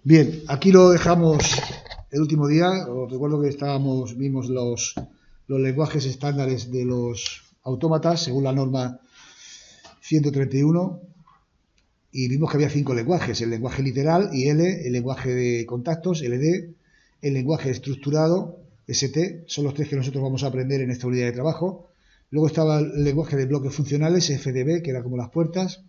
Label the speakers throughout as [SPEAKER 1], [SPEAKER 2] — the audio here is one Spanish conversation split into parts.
[SPEAKER 1] Bien, aquí lo dejamos el último día. Os recuerdo que vimos los lenguajes estándares de los autómatas según la norma 131 y vimos que había 5 lenguajes: el lenguaje literal, IL, el lenguaje de contactos, LD, el lenguaje estructurado, ST. Son los 3 que nosotros vamos a aprender en esta unidad de trabajo. Luego estaba el lenguaje de bloques funcionales, FDB, que era como las puertas.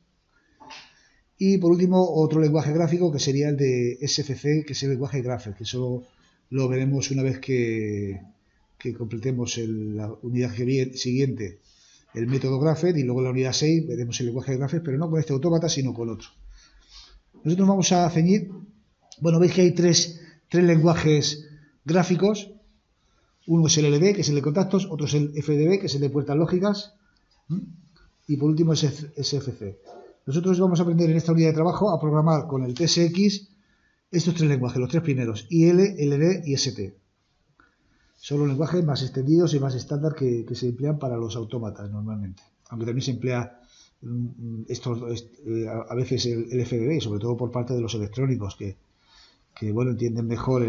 [SPEAKER 1] Y por último, otro lenguaje gráfico que sería el de SFC, que es el lenguaje Grapher, que eso lo veremos una vez que completemos la unidad siguiente, el método Grapher, y luego en la unidad 6 veremos el lenguaje Grapher, pero no con este autómata, sino con otro. Nosotros vamos a ceñir, bueno, veis que hay tres lenguajes gráficos. Uno es el LD, que es el de contactos, otro es el FDB, que es el de puertas lógicas, y por último es SFC. Nosotros vamos a aprender en esta unidad de trabajo a programar con el TSX estos 3 lenguajes, los 3 primeros, IL, LD y ST. Son los lenguajes más extendidos y más estándar que se emplean para los autómatas normalmente. Aunque también se emplea a veces el FDB, sobre todo por parte de los electrónicos, que bueno, entienden mejor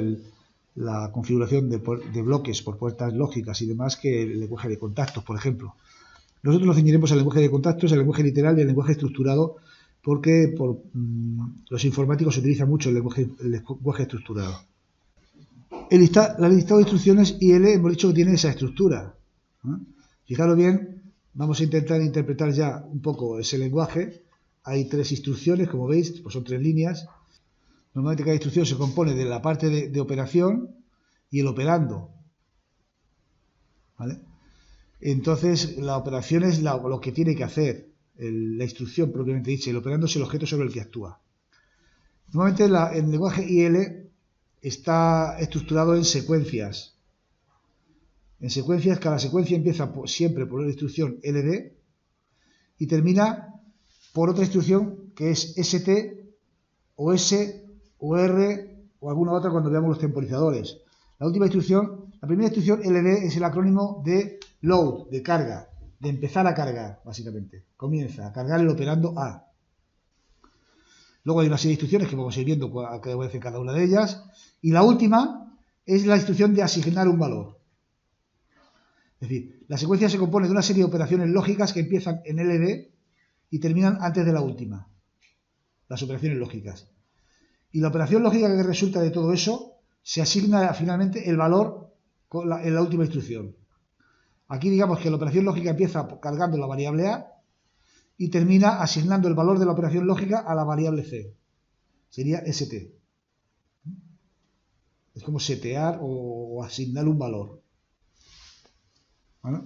[SPEAKER 1] la configuración de bloques por puertas lógicas y demás que el lenguaje de contactos, por ejemplo. Nosotros nos ceñiremos al lenguaje de contactos, al lenguaje literal y al lenguaje estructurado, porque los informáticos se utiliza mucho el lenguaje estructurado. La lista de instrucciones IL hemos dicho que tiene esa estructura. Fijaros bien, vamos a intentar interpretar ya un poco ese lenguaje. Hay 3 instrucciones, como veis, pues son 3 líneas. Normalmente cada instrucción se compone de la parte de operación y el operando, ¿vale? Entonces, la operación es lo que tiene que hacer, la instrucción propiamente dicha, y el operando es el objeto sobre el que actúa. Normalmente el lenguaje IL está estructurado en secuencias. En secuencias, cada secuencia empieza siempre por una instrucción LD y termina por otra instrucción que es ST o S o R o alguna otra cuando veamos los temporizadores. La primera instrucción LD es el acrónimo de load, de carga, de empezar a cargar, básicamente. Comienza a cargar el operando A. Luego hay una serie de instrucciones que vamos a ir viendo cada vez en cada una de ellas. Y la última es la instrucción de asignar un valor. Es decir, la secuencia se compone de una serie de operaciones lógicas que empiezan en LD y terminan antes de la última. Las operaciones lógicas. Y la operación lógica que resulta de todo eso se asigna finalmente el valor en la última instrucción. Aquí digamos que la operación lógica empieza cargando la variable A y termina asignando el valor de la operación lógica a la variable C. Sería ST. Es como setear o asignar un valor. ¿Vale?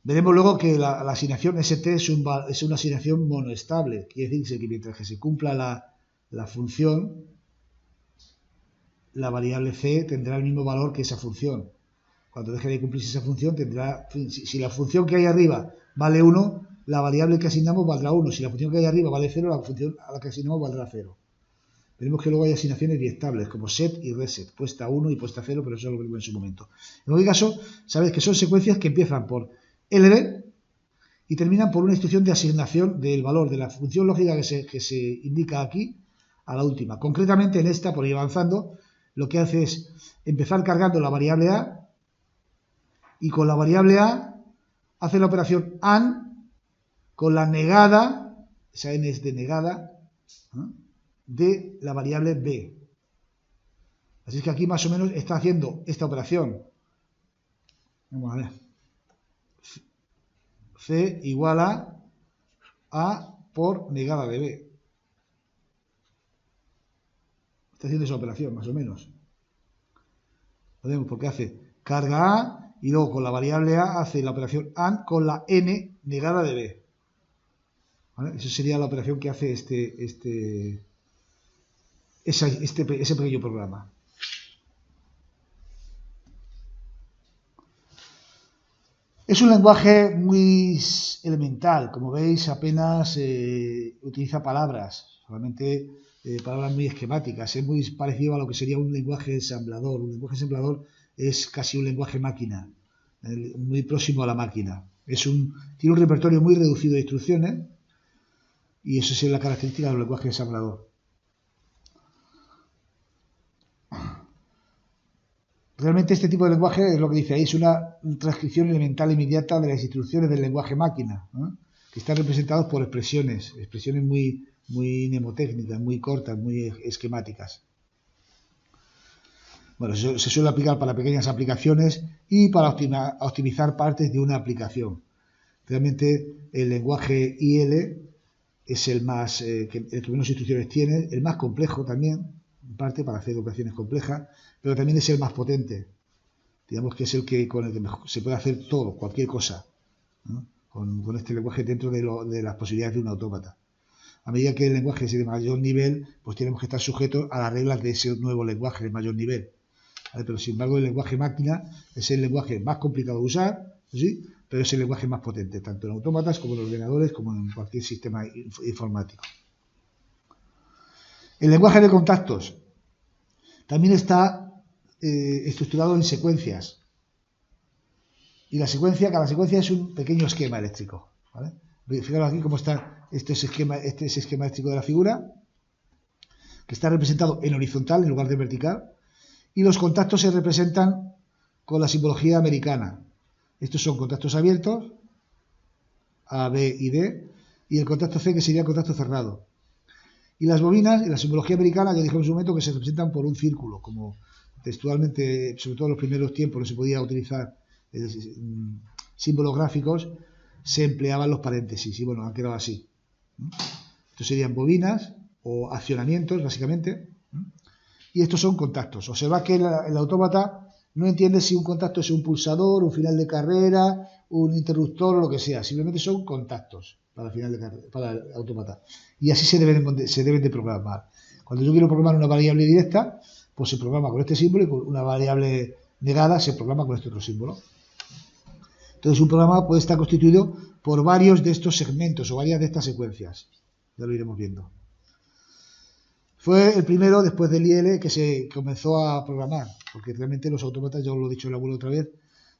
[SPEAKER 1] Veremos luego que la asignación ST es una asignación monoestable. Quiere decir que mientras que se cumpla la función, la variable C tendrá el mismo valor que esa función. Cuando deje de cumplirse esa función, si la función que hay arriba vale 1, la variable que asignamos valdrá 1. Si la función que hay arriba vale 0, la función a la que asignamos valdrá 0. Veremos que luego hay asignaciones biestables, como set y reset, puesta 1 y puesta 0, pero eso lo veremos en su momento. En cualquier caso, sabéis que son secuencias que empiezan por LD y terminan por una instrucción de asignación del valor de la función lógica que se indica aquí a la última. Concretamente en esta, por ir avanzando, lo que hace es empezar cargando la variable A, y con la variable A hace la operación AND con la negada, esa N es de negada, de la variable B. Así es que aquí más o menos está haciendo esta operación. Vamos a ver. C igual a por negada de B. Está haciendo esa operación, más o menos. Lo vemos porque hace carga A y luego con la variable A hace la operación AND con la N negada de B. ¿Vale? Esa sería la operación que hace ese pequeño programa. Es un lenguaje muy elemental, como veis apenas utiliza palabras, solamente palabras muy esquemáticas, es muy parecido a lo que sería un lenguaje ensamblador. Un lenguaje ensamblador es casi un lenguaje máquina, muy próximo a la máquina. Tiene un repertorio muy reducido de instrucciones y eso es la característica del lenguaje ensamblador. Realmente este tipo de lenguaje es lo que dice ahí, es una transcripción elemental inmediata de las instrucciones del lenguaje máquina, ¿no? Que están representados por expresiones muy, muy mnemotécnicas, muy cortas, muy esquemáticas. Bueno, eso se suele aplicar para pequeñas aplicaciones y para optimizar partes de una aplicación. Realmente el lenguaje IL es el que menos instrucciones tiene, el más complejo también, en parte para hacer operaciones complejas, pero también es el más potente. Digamos que es con el que mejor se puede hacer todo, cualquier cosa, ¿no? Con este lenguaje dentro de las posibilidades de un autómata. A medida que el lenguaje es de mayor nivel, pues tenemos que estar sujetos a las reglas de ese nuevo lenguaje de mayor nivel. ¿Vale? Pero sin embargo el lenguaje máquina es el lenguaje más complicado de usar, ¿sí? Pero es el lenguaje más potente, tanto en autómatas como en ordenadores, como en cualquier sistema informático. El lenguaje de contactos también está estructurado en secuencias. Y cada secuencia es un pequeño esquema eléctrico, ¿vale? Fijaros aquí cómo está este es esquema eléctrico de la figura, que está representado en horizontal en lugar de vertical, y los contactos se representan con la simbología americana. Estos son contactos abiertos, A, B y D, y el contacto C, que sería el contacto cerrado. Y las bobinas, en la simbología americana, ya dijimos en un momento que se representan por un círculo, como textualmente, sobre todo en los primeros tiempos, no se podía utilizar símbolos gráficos, se empleaban los paréntesis, y bueno, han quedado así. Estos serían bobinas o accionamientos, básicamente, y estos son contactos. Observad que el autómata no entiende si un contacto es un pulsador, un final de carrera, un interruptor o lo que sea, simplemente son contactos para el final de carrera, para el autómata. Y así se deben de programar. Cuando yo quiero programar una variable directa, pues se programa con este símbolo, y con una variable negada se programa con este otro símbolo. Entonces un programa puede estar constituido por varios de estos segmentos o varias de estas secuencias. Ya lo iremos viendo. Fue el primero, después del IL, que se comenzó a programar, porque realmente los autómatas, ya os lo he dicho el abuelo otra vez,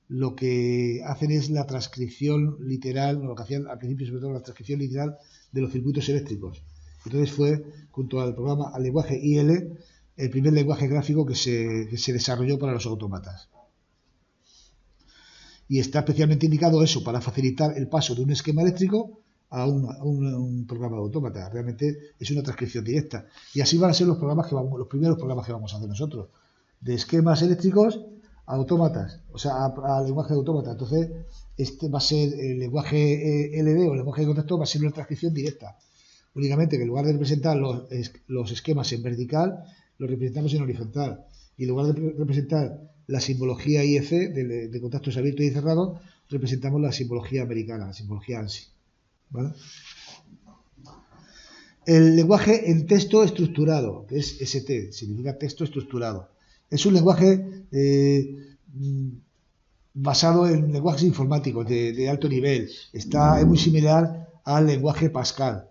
[SPEAKER 1] lo que hacen es la transcripción literal, lo que hacían al principio sobre todo la transcripción literal de los circuitos eléctricos. Entonces fue, junto al programa, al lenguaje IL, el primer lenguaje gráfico que se desarrolló para los autómatas. Y está especialmente indicado eso, para facilitar el paso de un esquema eléctrico a un programa de autómata. Realmente es una transcripción directa. Y así van a ser los primeros programas que vamos a hacer nosotros. De esquemas eléctricos a autómatas, o sea, a lenguaje de autómata. Entonces, este va a ser el lenguaje LD o el lenguaje de contacto, va a ser una transcripción directa. Únicamente que en lugar de representar los esquemas en vertical, los representamos en horizontal. Y en lugar de representar la simbología IF de contactos abiertos y cerrados, representamos la simbología americana, la simbología ANSI. ¿Vale? El lenguaje en texto estructurado, que es ST, significa texto estructurado. Es un lenguaje basado en lenguajes informáticos de alto nivel. Es muy similar al lenguaje Pascal.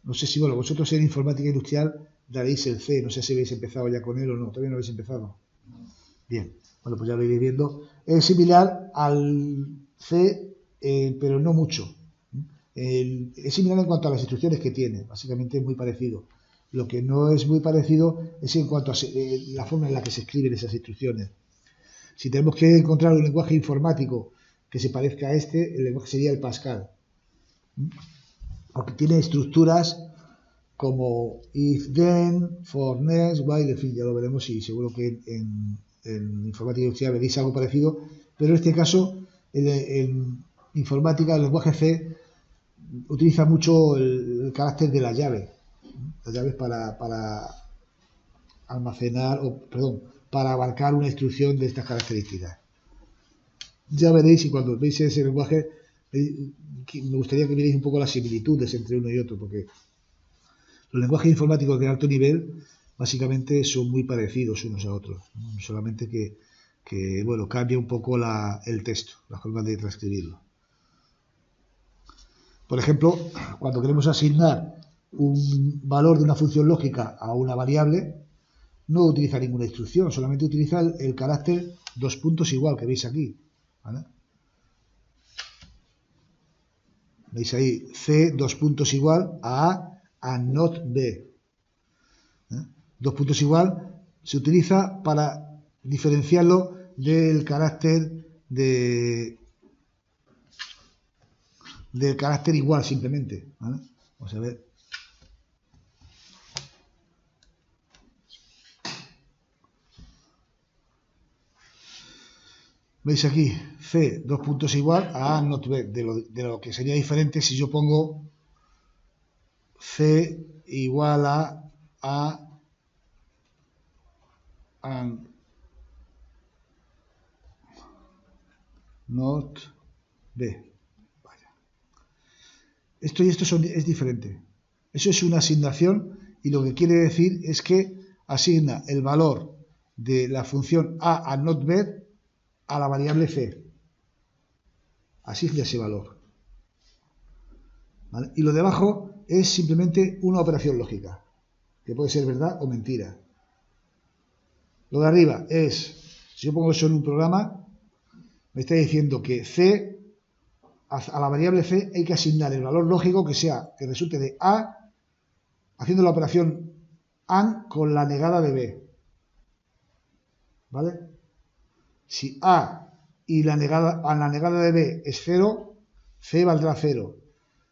[SPEAKER 1] No sé si, bueno, vosotros en informática industrial daréis el C, no sé si habéis empezado ya con él o no, todavía no habéis empezado. Bien, bueno, pues ya lo iréis viendo. Es similar al C, pero no mucho. Es similar en cuanto a las instrucciones que tiene, básicamente es muy parecido. Lo que no es muy parecido es en cuanto a la forma en la que se escriben esas instrucciones. Si tenemos que encontrar un lenguaje informático que se parezca a este, el lenguaje sería el Pascal. Porque tiene estructuras como if, then, for, next, while, en fin, ya lo veremos y seguro que en informática industrial veréis algo parecido, pero en este caso, en informática, el lenguaje C utiliza mucho el carácter de la llave. Las llaves para almacenar, para abarcar una instrucción de estas características. Ya veréis, y cuando veis ese lenguaje, me gustaría que vierais un poco las similitudes entre uno y otro, porque los lenguajes informáticos de alto nivel básicamente son muy parecidos unos a otros, ¿no? Solamente que bueno, cambia un poco el texto, la forma de transcribirlo. Por ejemplo, cuando queremos asignar un valor de una función lógica a una variable, no utiliza ninguna instrucción, solamente utiliza el carácter dos puntos igual que veis aquí, ¿vale? Veis ahí C dos puntos igual a not B. Dos puntos igual se utiliza para diferenciarlo del carácter del carácter igual simplemente, ¿vale? Vamos a ver. ¿Veis aquí? C, dos puntos igual a A not B, de lo que sería diferente si yo pongo C igual a not B. Vaya. Esto y esto es diferente. Eso es una asignación y lo que quiere decir es que asigna el valor de la función A not B a la variable C. Asigna ese valor. ¿Vale? Y lo de abajo es simplemente una operación lógica, que puede ser verdad o mentira. Lo de arriba es, si yo pongo eso en un programa, me está diciendo que C, a la variable C hay que asignar el valor lógico que resulte de A, haciendo la operación AND con la negada de B. ¿Vale? Si A y la negada de B es 0, C valdrá 0.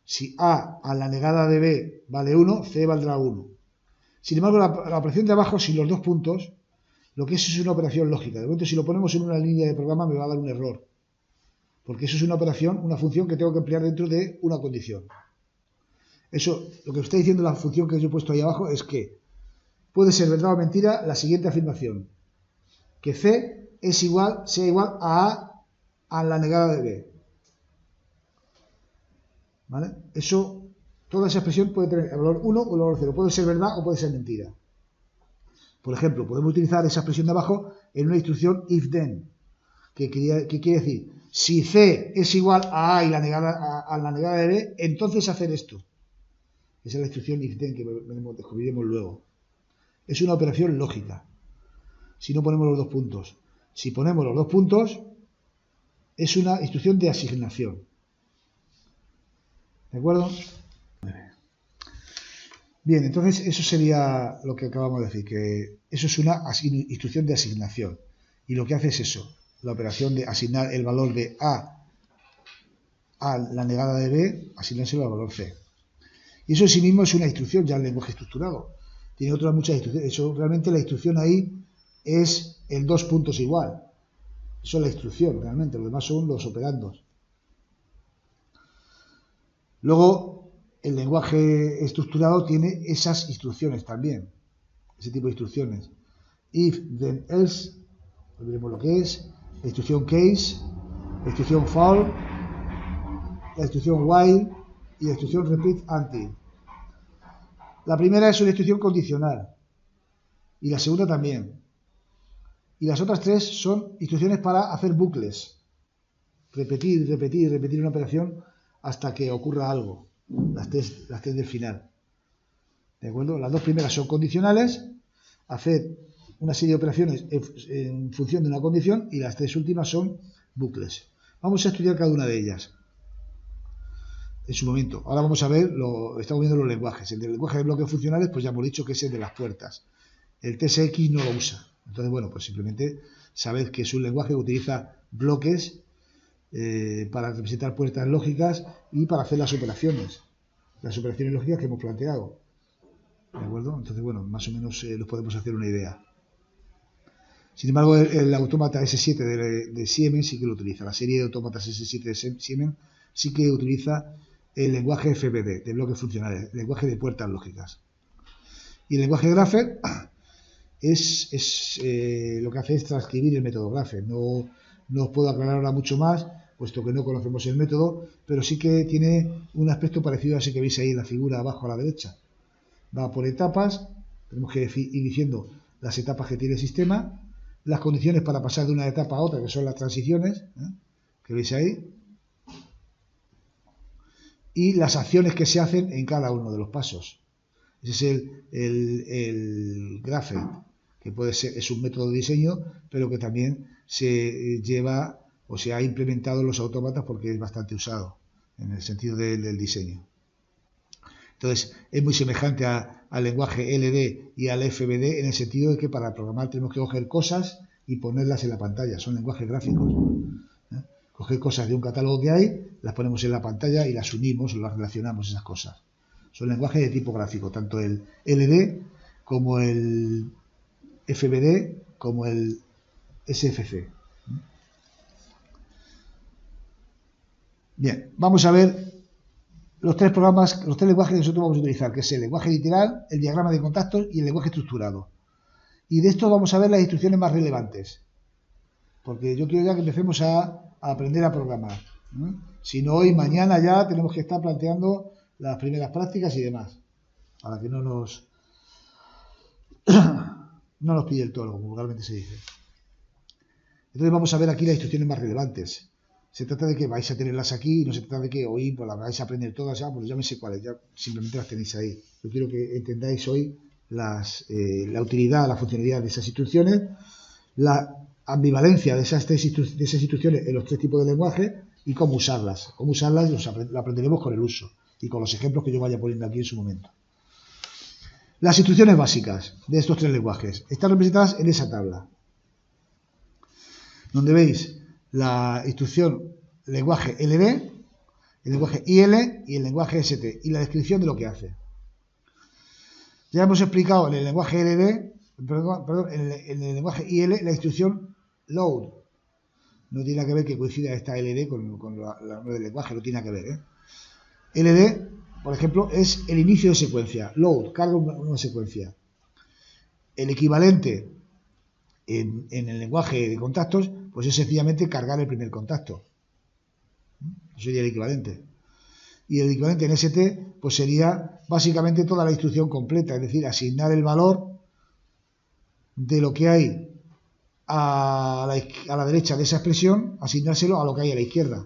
[SPEAKER 1] Si A la negada de B vale 1, C valdrá 1. Sin embargo, la operación de abajo, sin los dos puntos, lo que es una operación lógica. De momento, si lo ponemos en una línea de programa, me va a dar un error. Porque eso es una operación, una función que tengo que emplear dentro de una condición. Eso, lo que está diciendo la función que yo he puesto ahí abajo es que puede ser verdad o mentira la siguiente afirmación. Que C sea igual a A la negada de B. ¿Vale? Toda esa expresión puede tener el valor 1 o el valor 0. Puede ser verdad o puede ser mentira. Por ejemplo, podemos utilizar esa expresión de abajo en una instrucción if-then. ¿Qué quiere decir? Si C es igual a A y la negada de B, entonces hacer esto. Esa es la instrucción if-then que descubriremos luego. Es una operación lógica. Si no ponemos los dos puntos. Si ponemos los dos puntos, es una instrucción de asignación. ¿De acuerdo? Bien, entonces eso sería lo que acabamos de decir, que eso es una instrucción de asignación. Y lo que hace es eso, la operación de asignar el valor de A a la negada de B, asignárselo al valor C. Y eso en sí mismo es una instrucción, ya el lenguaje estructurado. Tiene otras muchas instrucciones. Eso realmente la instrucción ahí es el dos puntos igual. Eso es la instrucción realmente, lo demás son los operandos. Luego, el lenguaje estructurado tiene esas instrucciones también, ese tipo de instrucciones. If, then, else, veremos lo que es, la instrucción case, la instrucción for, la instrucción while y la instrucción repeat until. La primera es una instrucción condicional y la segunda también. Y las otras tres son instrucciones para hacer bucles, repetir una operación hasta que ocurra algo. Las tres del final. ¿De acuerdo? Las dos primeras son condicionales, hacer una serie de operaciones en función de una condición, y las tres últimas son bucles. Vamos a estudiar cada una de ellas en su momento. Ahora vamos a ver, estamos viendo los lenguajes. El del lenguaje de bloques funcionales, pues ya hemos dicho que es el de las puertas. El TSX no lo usa. Entonces, bueno, pues simplemente sabed que es un lenguaje que utiliza bloques para representar puertas lógicas y para hacer las operaciones lógicas que hemos planteado. ¿De acuerdo? Entonces, bueno, más o menos nos podemos hacer una idea. Sin embargo, el autómata S7 de Siemens sí que lo utiliza. La serie de autómatas S7 de Siemens sí que utiliza el lenguaje FBD, de bloques funcionales, el lenguaje de puertas lógicas. Y el lenguaje Grapher lo que hace es transcribir el método Grapher. No os puedo aclarar ahora mucho más, puesto que no conocemos el método, pero sí que tiene un aspecto parecido a ese que veis ahí en la figura abajo a la derecha. Va por etapas, tenemos que ir diciendo las etapas que tiene el sistema, las condiciones para pasar de una etapa a otra, que son las transiciones, que veis ahí, y las acciones que se hacen en cada uno de los pasos. Ese es el Grapher, que es un método de diseño, pero que también se lleva o se ha implementado en los autómatas porque es bastante usado en el sentido del diseño. Entonces, es muy semejante al lenguaje LD y al FBD en el sentido de que para programar tenemos que coger cosas y ponerlas en la pantalla. Son lenguajes gráficos. Coger cosas de un catálogo que hay, las ponemos en la pantalla y las unimos o las relacionamos, esas cosas. Son lenguajes de tipo gráfico, tanto el LD como el FBD como el SFC. Bien, vamos a ver los tres lenguajes que nosotros vamos a utilizar, que es el lenguaje literal, el diagrama de contactos y el lenguaje estructurado. Y de esto vamos a ver las instrucciones más relevantes, porque yo quiero ya que empecemos a aprender a programar. Si no, hoy, mañana ya tenemos que estar planteando las primeras prácticas y demás, para que no nos pille el toro, como vulgarmente se dice. Entonces vamos a ver aquí las instrucciones más relevantes. Se trata de que vais a tenerlas aquí y no se trata de que hoy pues las vais a aprender todas, ya, pues ya me sé cuáles, ya simplemente las tenéis ahí. Yo quiero que entendáis hoy la utilidad, la funcionalidad de esas instrucciones, la ambivalencia de esas instrucciones en los tres tipos de lenguaje y cómo usarlas. Cómo usarlas lo aprenderemos con el uso y con los ejemplos que yo vaya poniendo aquí en su momento. Las instrucciones básicas de estos tres lenguajes están representadas en esa tabla, donde veis la instrucción lenguaje LD, el lenguaje IL y el lenguaje ST y la descripción de lo que hace. Ya hemos explicado en el lenguaje LD, en el lenguaje IL la instrucción load. No tiene nada que ver que coincida esta LD con la del lenguaje, no tiene nada que ver. LD, por ejemplo, es el inicio de secuencia. Load, carga una secuencia. El equivalente en el lenguaje de contactos, pues es sencillamente cargar el primer contacto. Eso sería el equivalente. Y el equivalente en ST, pues sería básicamente toda la instrucción completa, es decir, asignar el valor de lo que hay a la derecha de esa expresión, asignárselo a lo que hay a la izquierda.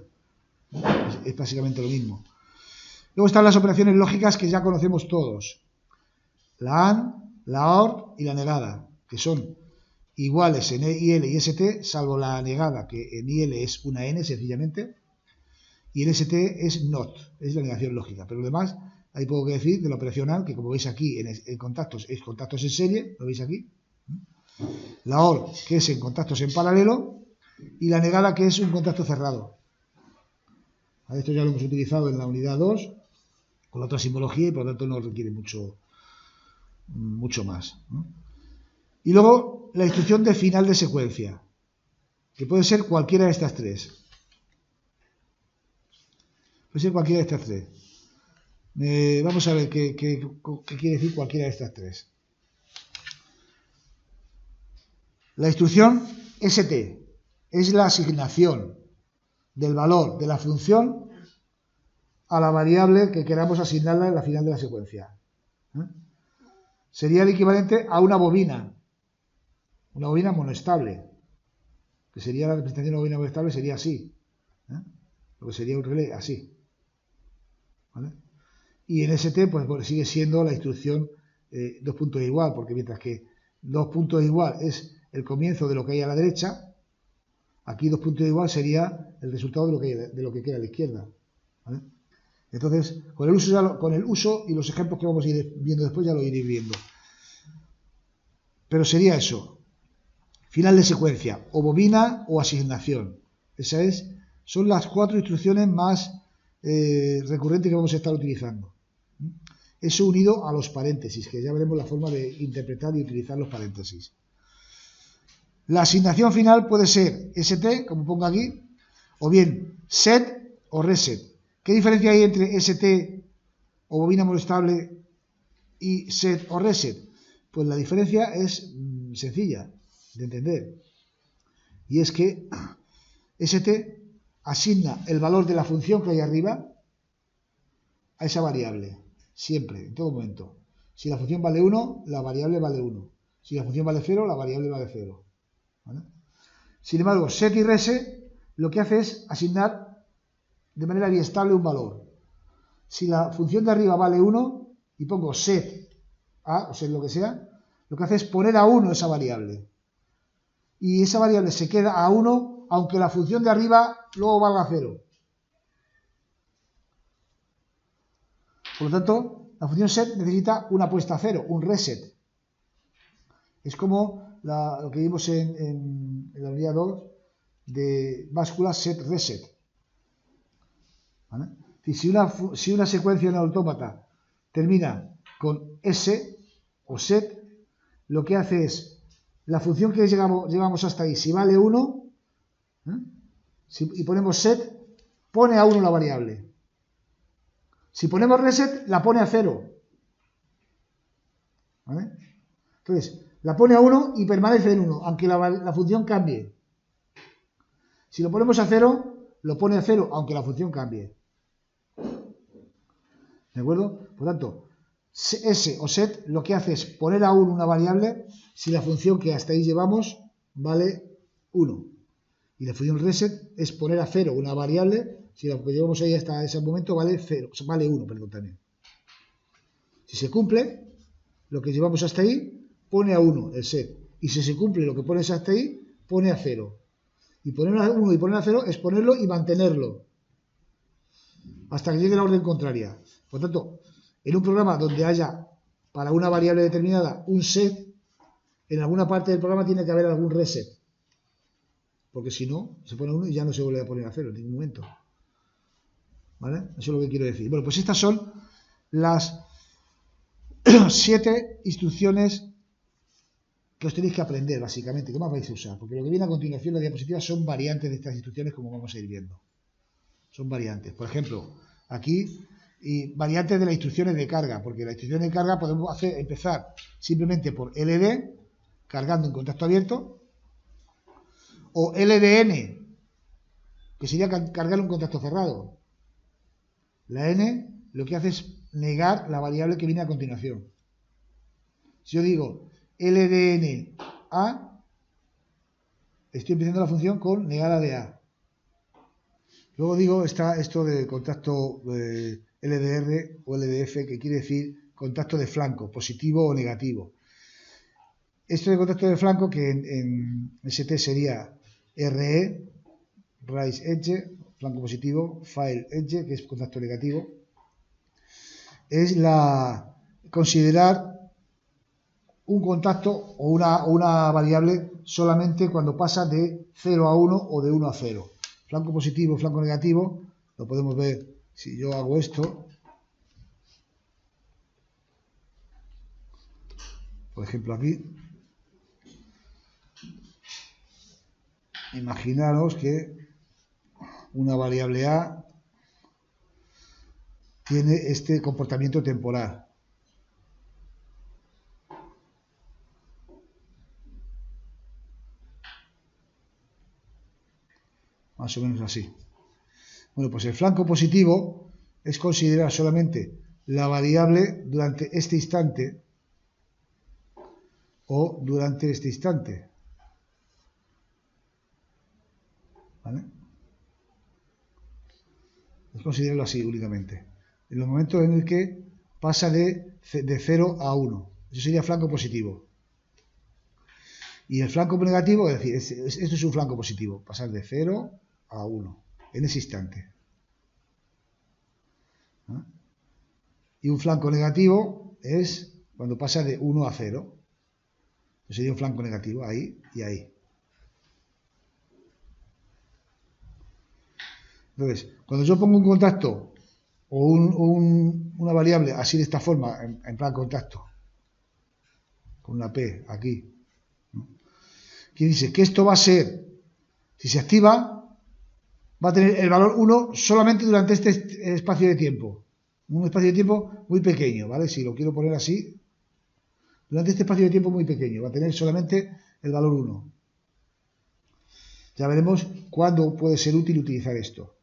[SPEAKER 1] Es básicamente lo mismo. Luego están las operaciones lógicas que ya conocemos todos. La AND, la OR y la negada, que son iguales en IL y ST, salvo la negada, que en IL es una N sencillamente, y en ST es NOT, es la negación lógica. Pero lo demás, hay poco que decir de la operacional, que como veis aquí en contactos, es contactos en serie, lo veis aquí. La OR, que es en contactos en paralelo, y la negada, que es un contacto cerrado. Esto ya lo hemos utilizado en la unidad 2, con la otra simbología, y por lo tanto no requiere mucho más, ¿no? Y luego la instrucción de final de secuencia, que puede ser cualquiera de estas tres. Puede ser cualquiera de estas tres. Vamos a ver qué quiere decir cualquiera de estas tres. La instrucción ST es la asignación del valor de la función a la variable que queramos asignarla en la final de la secuencia. Sería el equivalente a una bobina monoestable, que sería la representación de una bobina monoestable, sería así, lo que sería un relé así, ¿vale? Y en ST pues sigue siendo la instrucción 2 puntos igual, porque mientras que 2 puntos igual es el comienzo de lo que hay a la derecha, aquí 2 puntos igual sería el resultado de lo que queda a la izquierda, ¿vale? Entonces, con el uso y los ejemplos que vamos a ir viendo después ya lo iréis viendo. Pero sería eso. Final de secuencia, o bobina o asignación. Son las 4 instrucciones más recurrentes que vamos a estar utilizando. Eso unido a los paréntesis, que ya veremos la forma de interpretar y utilizar los paréntesis. La asignación final puede ser ST, como pongo aquí, o bien set o reset. ¿Qué diferencia hay entre ST o bobina monoestable y set o reset? Pues la diferencia es sencilla de entender. Y es que ST asigna el valor de la función que hay arriba a esa variable. Siempre, en todo momento. Si la función vale 1, la variable vale 1. Si la función vale 0, la variable vale 0. ¿Vale? Sin embargo, set y reset lo que hace es asignar de manera biestable un valor. Si la función de arriba vale 1 y pongo set a, o set lo que sea, lo que hace es poner a 1 esa variable. Y esa variable se queda a 1 aunque la función de arriba luego valga 0. Por lo tanto, la función set necesita una puesta a 0, un reset. Es como lo que vimos en la unidad 2 de báscula set reset. ¿Vale? Si una secuencia en el autómata termina con S o set, lo que hace es la función que llevamos hasta ahí, si vale 1, y ponemos set, pone a 1 la variable. Si ponemos reset, la pone a 0. ¿Vale? Entonces, la pone a 1 y permanece en 1, aunque la función cambie. Si lo ponemos a 0, lo pone a 0, aunque la función cambie. ¿De acuerdo? Por tanto, S o set lo que hace es poner a 1 una variable si la función que hasta ahí llevamos vale 1. Y la función reset es poner a 0 una variable si la que llevamos ahí hasta ese momento vale 1, perdón, también. Si se cumple lo que llevamos hasta ahí, pone a 1 el set. Y si se cumple lo que pones hasta ahí, pone a 0. Y poner a 1 y poner a 0 es ponerlo y mantenerlo hasta que llegue la orden contraria. Por tanto, en un programa donde haya para una variable determinada un set, en alguna parte del programa tiene que haber algún reset. Porque si no, se pone a 1 y ya no se vuelve a poner a 0 en ningún momento. ¿Vale? Eso es lo que quiero decir. Bueno, pues estas son las 7 instrucciones que os tenéis que aprender, básicamente. ¿Qué más vais a usar? Porque lo que viene a continuación en la diapositiva son variantes de estas instrucciones, como vamos a ir viendo. Son variantes. Por ejemplo, aquí, y variantes de las instrucciones de carga, porque la instrucción de carga podemos empezar simplemente por LD, cargando en contacto abierto, o LDN, que sería cargar un contacto cerrado. La N lo que hace es negar la variable que viene a continuación. Si yo digo LDN A, estoy empezando la función con negar a de A. Luego digo esto de contacto LDR o LDF, que quiere decir contacto de flanco, positivo o negativo. Esto de contacto de flanco, que en ST sería RE, Raise Edge, flanco positivo, File Edge, que es contacto negativo, es considerar un contacto o una variable solamente cuando pasa de 0 a 1 o de 1 a 0. Flanco positivo, flanco negativo, lo podemos ver si yo hago esto. Por ejemplo, aquí. Imaginaros que una variable A tiene este comportamiento temporal. Más o menos así. Bueno, pues el flanco positivo es considerar solamente la variable durante este instante o durante este instante. ¿Vale? Es considerarlo así únicamente. En los momentos en el que pasa de 0 a 1. Eso sería flanco positivo. Y el flanco negativo, es decir, esto es un flanco positivo, pasar de 0 a 1, en ese instante. ¿Ah? Y un flanco negativo es cuando pasa de 1 a 0. Eso sería un flanco negativo, ahí y ahí. Entonces, cuando yo pongo un contacto o una variable así de esta forma, en plan contacto, con una P aquí, ¿no? Que dice que esto va a ser, si se activa, va a tener el valor 1 solamente durante este espacio de tiempo. Un espacio de tiempo muy pequeño, ¿vale? Si lo quiero poner así, durante este espacio de tiempo muy pequeño, va a tener solamente el valor 1. Ya veremos cuándo puede ser útil utilizar esto,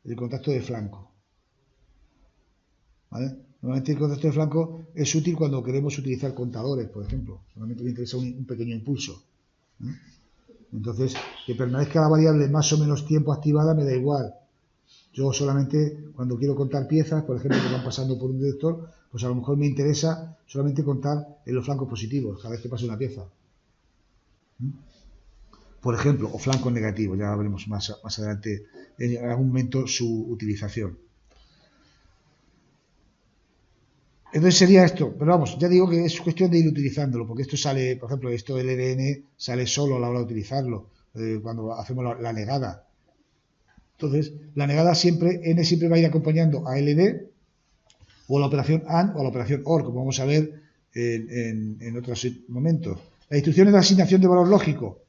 [SPEAKER 1] el contacto de flanco. ¿Vale? Normalmente el contacto de flanco es útil cuando queremos utilizar contadores, por ejemplo. Normalmente me interesa un pequeño impulso. Entonces, que permanezca la variable más o menos tiempo activada me da igual. Yo solamente, cuando quiero contar piezas, por ejemplo, que van pasando por un detector, pues a lo mejor me interesa solamente contar en los flancos positivos, cada vez que pase una pieza. Por ejemplo, o flancos negativos, ya veremos más adelante en algún momento su utilización. Entonces sería esto, pero vamos, ya digo que es cuestión de ir utilizándolo, porque esto sale, por ejemplo, esto del EDN sale solo a la hora de utilizarlo, cuando hacemos la negada. Entonces, la negada siempre, N siempre va a ir acompañando a LD, o la operación AND, o la operación OR, como vamos a ver en otros momentos. Las instrucciones de asignación de valor lógico.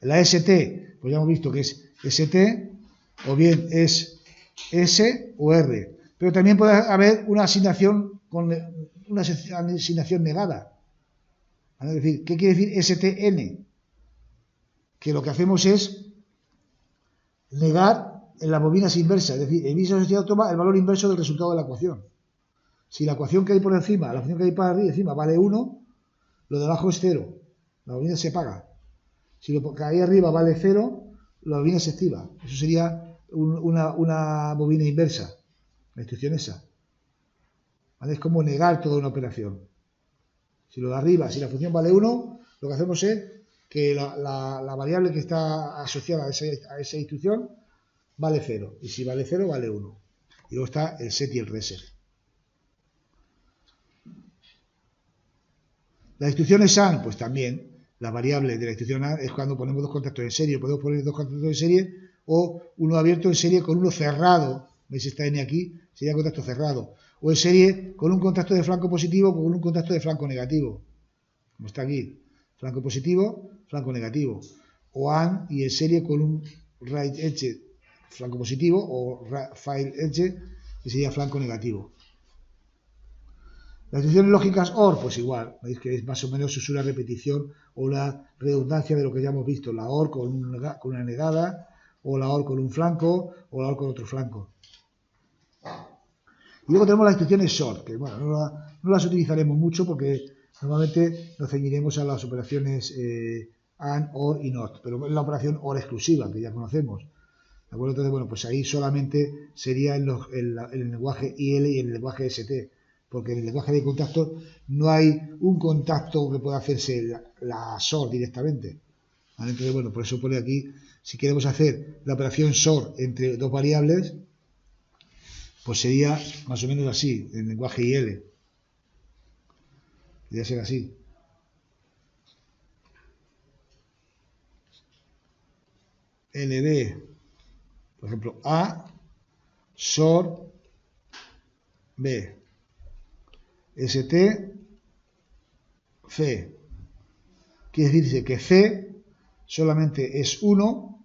[SPEAKER 1] La ST, pues ya hemos visto que es ST, o bien es S o R. Pero también puede haber una asignación negada. Es decir, ¿qué quiere decir STN? Que lo que hacemos es negar en las bobinas inversas, es decir, el índice de asociado toma el valor inverso del resultado de la ecuación. Si la ecuación que hay por encima, la función que hay para arriba encima vale 1, lo de abajo es 0. La bobina se apaga. Si lo que hay arriba vale 0, la bobina se activa. Eso sería una bobina inversa. La instrucción esa. ¿Vale? Es como negar toda una operación. Si lo de arriba, si la función vale 1, lo que hacemos es que la variable que está asociada a esa instrucción vale 0. Y si vale 0, vale 1. Y luego está el set y el reset. Las instrucciones AND, pues también, la variable de la instrucción AND es cuando ponemos dos contactos en serie. Podemos poner dos contactos en serie o uno abierto en serie con uno cerrado. ¿Veis esta N aquí? Sería contacto cerrado. O en serie con un contacto de flanco positivo o con un contacto de flanco negativo. Como está aquí. Flanco positivo, flanco negativo. O AND y en serie con un right edge flanco positivo o file edge que sería flanco negativo. Las instrucciones lógicas OR, pues igual, veis que es más o menos es una repetición o una redundancia de lo que ya hemos visto, la OR con una negada, o la OR con un flanco, o la OR con otro flanco. Y luego tenemos las instrucciones SOR, que bueno, no las utilizaremos mucho porque normalmente nos ceñiremos a las operaciones AND, OR y NOT, pero es la operación OR exclusiva, que ya conocemos. ¿De acuerdo? Entonces, bueno, pues ahí solamente sería en el lenguaje IL y en el lenguaje ST. Porque en el lenguaje de contacto no hay un contacto que pueda hacerse la SOR directamente. ¿Vale? Entonces, bueno, por eso pone aquí, si queremos hacer la operación SOR entre dos variables, pues sería más o menos así, en el lenguaje IL. Podría ser así. LB, por ejemplo, A, SOR, B. ST, C. Quiere decirse que C solamente es 1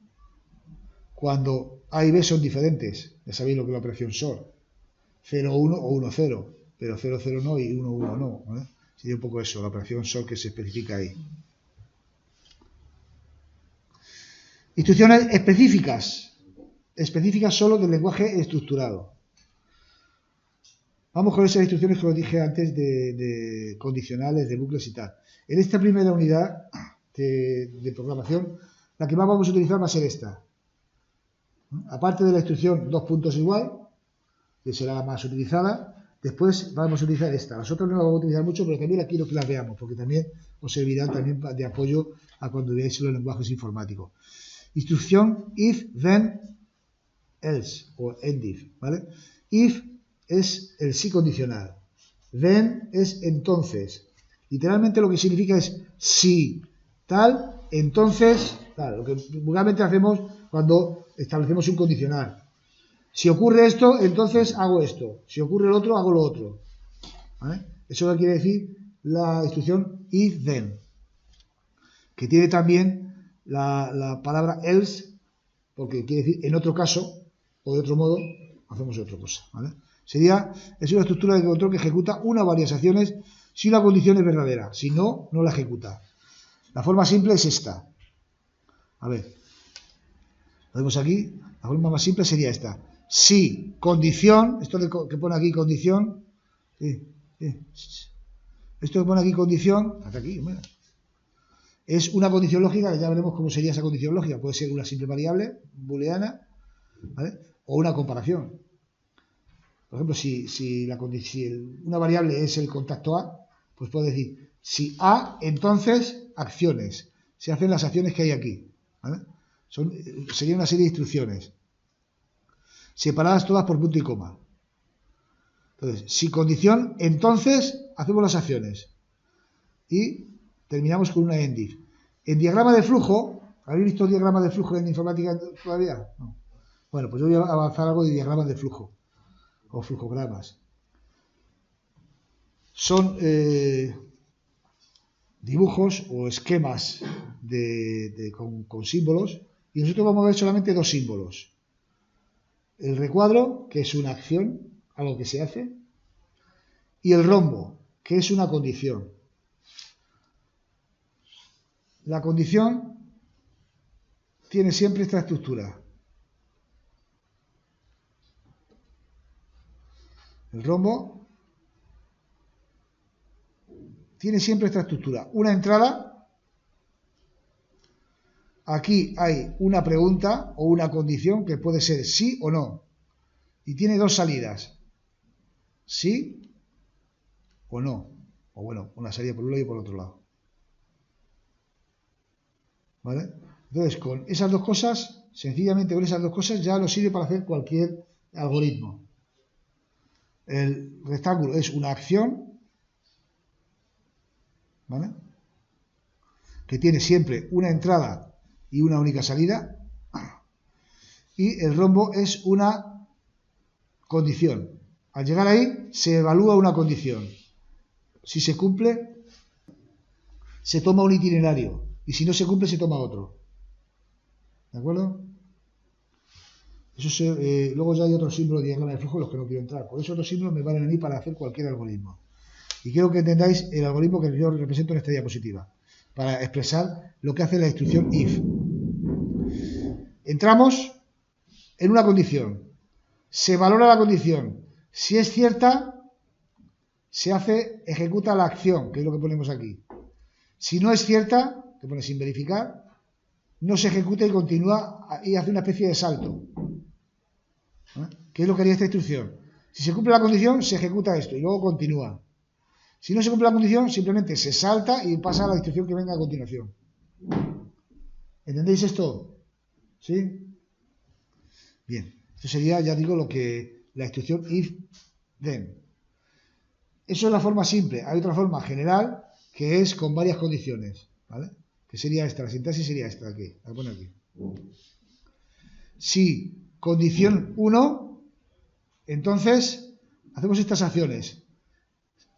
[SPEAKER 1] cuando A y B son diferentes. Ya sabéis lo que es la operación SOR. 0, 1 o 1, 0. Pero 0, 0 no y 1, 1 no. ¿Vale? Sería un poco eso, la operación SOR que se especifica ahí. Instrucciones específicas. Específicas solo del lenguaje estructurado. Vamos con esas instrucciones que os dije antes de condicionales, de bucles y tal. En esta primera unidad de programación, la que más vamos a utilizar va a ser esta. Aparte de la instrucción 2 puntos igual, que será la más utilizada, después vamos a utilizar esta. Las otras no las vamos a utilizar mucho, pero también aquí quiero que las veamos, porque también os servirán también de apoyo a cuando veáis los lenguajes informáticos. Instrucción if, then, else, o end if, ¿vale? If es el sí condicional. Then es entonces. Literalmente lo que significa es si tal, entonces tal. Lo que vulgarmente hacemos cuando establecemos un condicional. Si ocurre esto, entonces hago esto. Si ocurre lo otro, hago lo otro. ¿Vale? Eso es lo que quiere decir la instrucción if then. Que tiene también la palabra else, porque quiere decir en otro caso, o de otro modo, hacemos otra cosa. ¿Vale? Es una estructura de control que ejecuta una o varias acciones si una condición es verdadera. Si no, no la ejecuta. La forma simple es esta. A ver, lo vemos aquí. La forma más simple sería esta. Si condición, esto que pone aquí condición, esto que pone aquí condición, hasta aquí, mira, es una condición lógica, que ya veremos cómo sería esa condición lógica. Puede ser una simple variable booleana, ¿vale? O una comparación. Por ejemplo, si una variable es el contacto A, pues puedo decir, si A, entonces acciones. Se hacen las acciones que hay aquí. ¿Vale? Sería una serie de instrucciones, separadas todas por punto y coma. Entonces, si condición, entonces hacemos las acciones. Y terminamos con una ENDIF. En diagrama de flujo, ¿habéis visto el diagrama de flujo en informática todavía? No. Bueno, pues yo voy a avanzar algo de diagramas de flujo o flujogramas. Son dibujos o esquemas con símbolos, y nosotros vamos a ver solamente dos símbolos. El recuadro, que es una acción, algo que se hace, y el rombo, que es una condición. La condición tiene siempre esta estructura. El rombo tiene siempre esta estructura. Una entrada, aquí hay una pregunta o una condición que puede ser sí o no. Y tiene dos salidas. Sí o no. O bueno, una salida por un lado y por otro lado. ¿Vale? Entonces, con esas dos cosas, sencillamente con esas dos cosas ya nos sirve para hacer cualquier algoritmo. El rectángulo es una acción, ¿vale?, que tiene siempre una entrada y una única salida, y el rombo es una condición. Al llegar ahí se evalúa una condición. Si se cumple, se toma un itinerario, y si no se cumple, se toma otro. ¿De acuerdo? Eso luego ya hay otros símbolos de diagrama de flujo en los que no quiero entrar. Por eso otros símbolos me valen a mí para hacer cualquier algoritmo. Y quiero que entendáis el algoritmo que yo represento en esta diapositiva, para expresar lo que hace la instrucción if. Entramos en una condición. Se valora la condición. Si es cierta, ejecuta la acción, que es lo que ponemos aquí. Si no es cierta, que pone sin verificar, no se ejecuta y continúa y hace una especie de salto. ¿Qué es lo que haría esta instrucción? Si se cumple la condición, se ejecuta esto y luego continúa. Si no se cumple la condición, simplemente se salta y pasa a la instrucción que venga a continuación. ¿Entendéis esto? ¿Sí? Bien. Esto sería, ya digo, la instrucción if then. Eso es la forma simple. Hay otra forma general que es con varias condiciones, ¿vale? Que sería esta, la sintaxis sería esta, aquí, la pone aquí. Si condición 1, entonces hacemos estas acciones.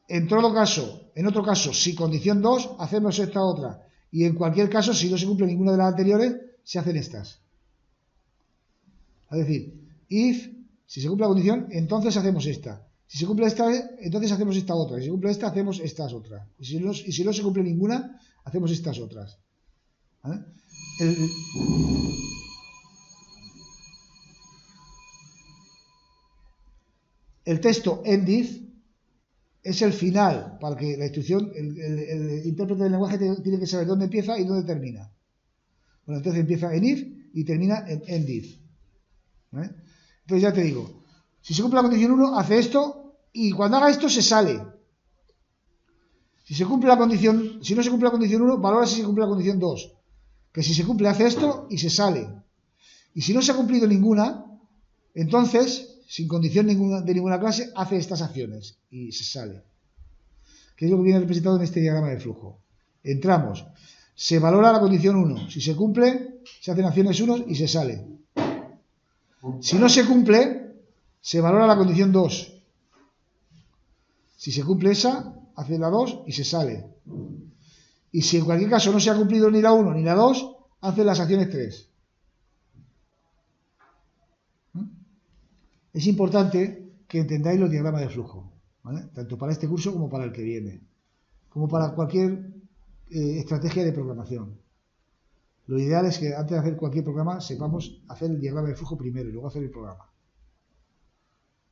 [SPEAKER 1] En otro caso, si condición 2, hacemos esta otra. Y en cualquier caso, si no se cumple ninguna de las anteriores, se hacen estas. Es decir, si se cumple la condición, entonces hacemos esta. Si se cumple esta, entonces hacemos esta otra. Si se cumple esta, hacemos estas otras. Y si no se cumple ninguna, hacemos estas otras. ¿Vale? El texto endif es el final, para que la instrucción, el intérprete del lenguaje tiene que saber dónde empieza y dónde termina. Bueno, entonces empieza en if y termina en endif. ¿Vale? Entonces ya te digo, si se cumple la condición 1, hace esto y cuando haga esto se sale. Si no se cumple la condición 1, valora si se cumple la condición 2. Que si se cumple hace esto y se sale. Y si no se ha cumplido ninguna, entonces, sin condición de ninguna clase, hace estas acciones y se sale. Que es lo que viene representado en este diagrama de flujo. Entramos, se valora la condición 1. Si se cumple, se hacen acciones 1 y se sale. Si no se cumple, se valora la condición 2. Si se cumple esa, hace la 2 y se sale. Y si en cualquier caso no se ha cumplido ni la 1 ni la 2, hace las acciones 3. Es importante que entendáis los diagramas de flujo, ¿vale? Tanto para este curso como para el que viene, como para cualquier estrategia de programación. Lo ideal es que antes de hacer cualquier programa sepamos hacer el diagrama de flujo primero y luego hacer el programa.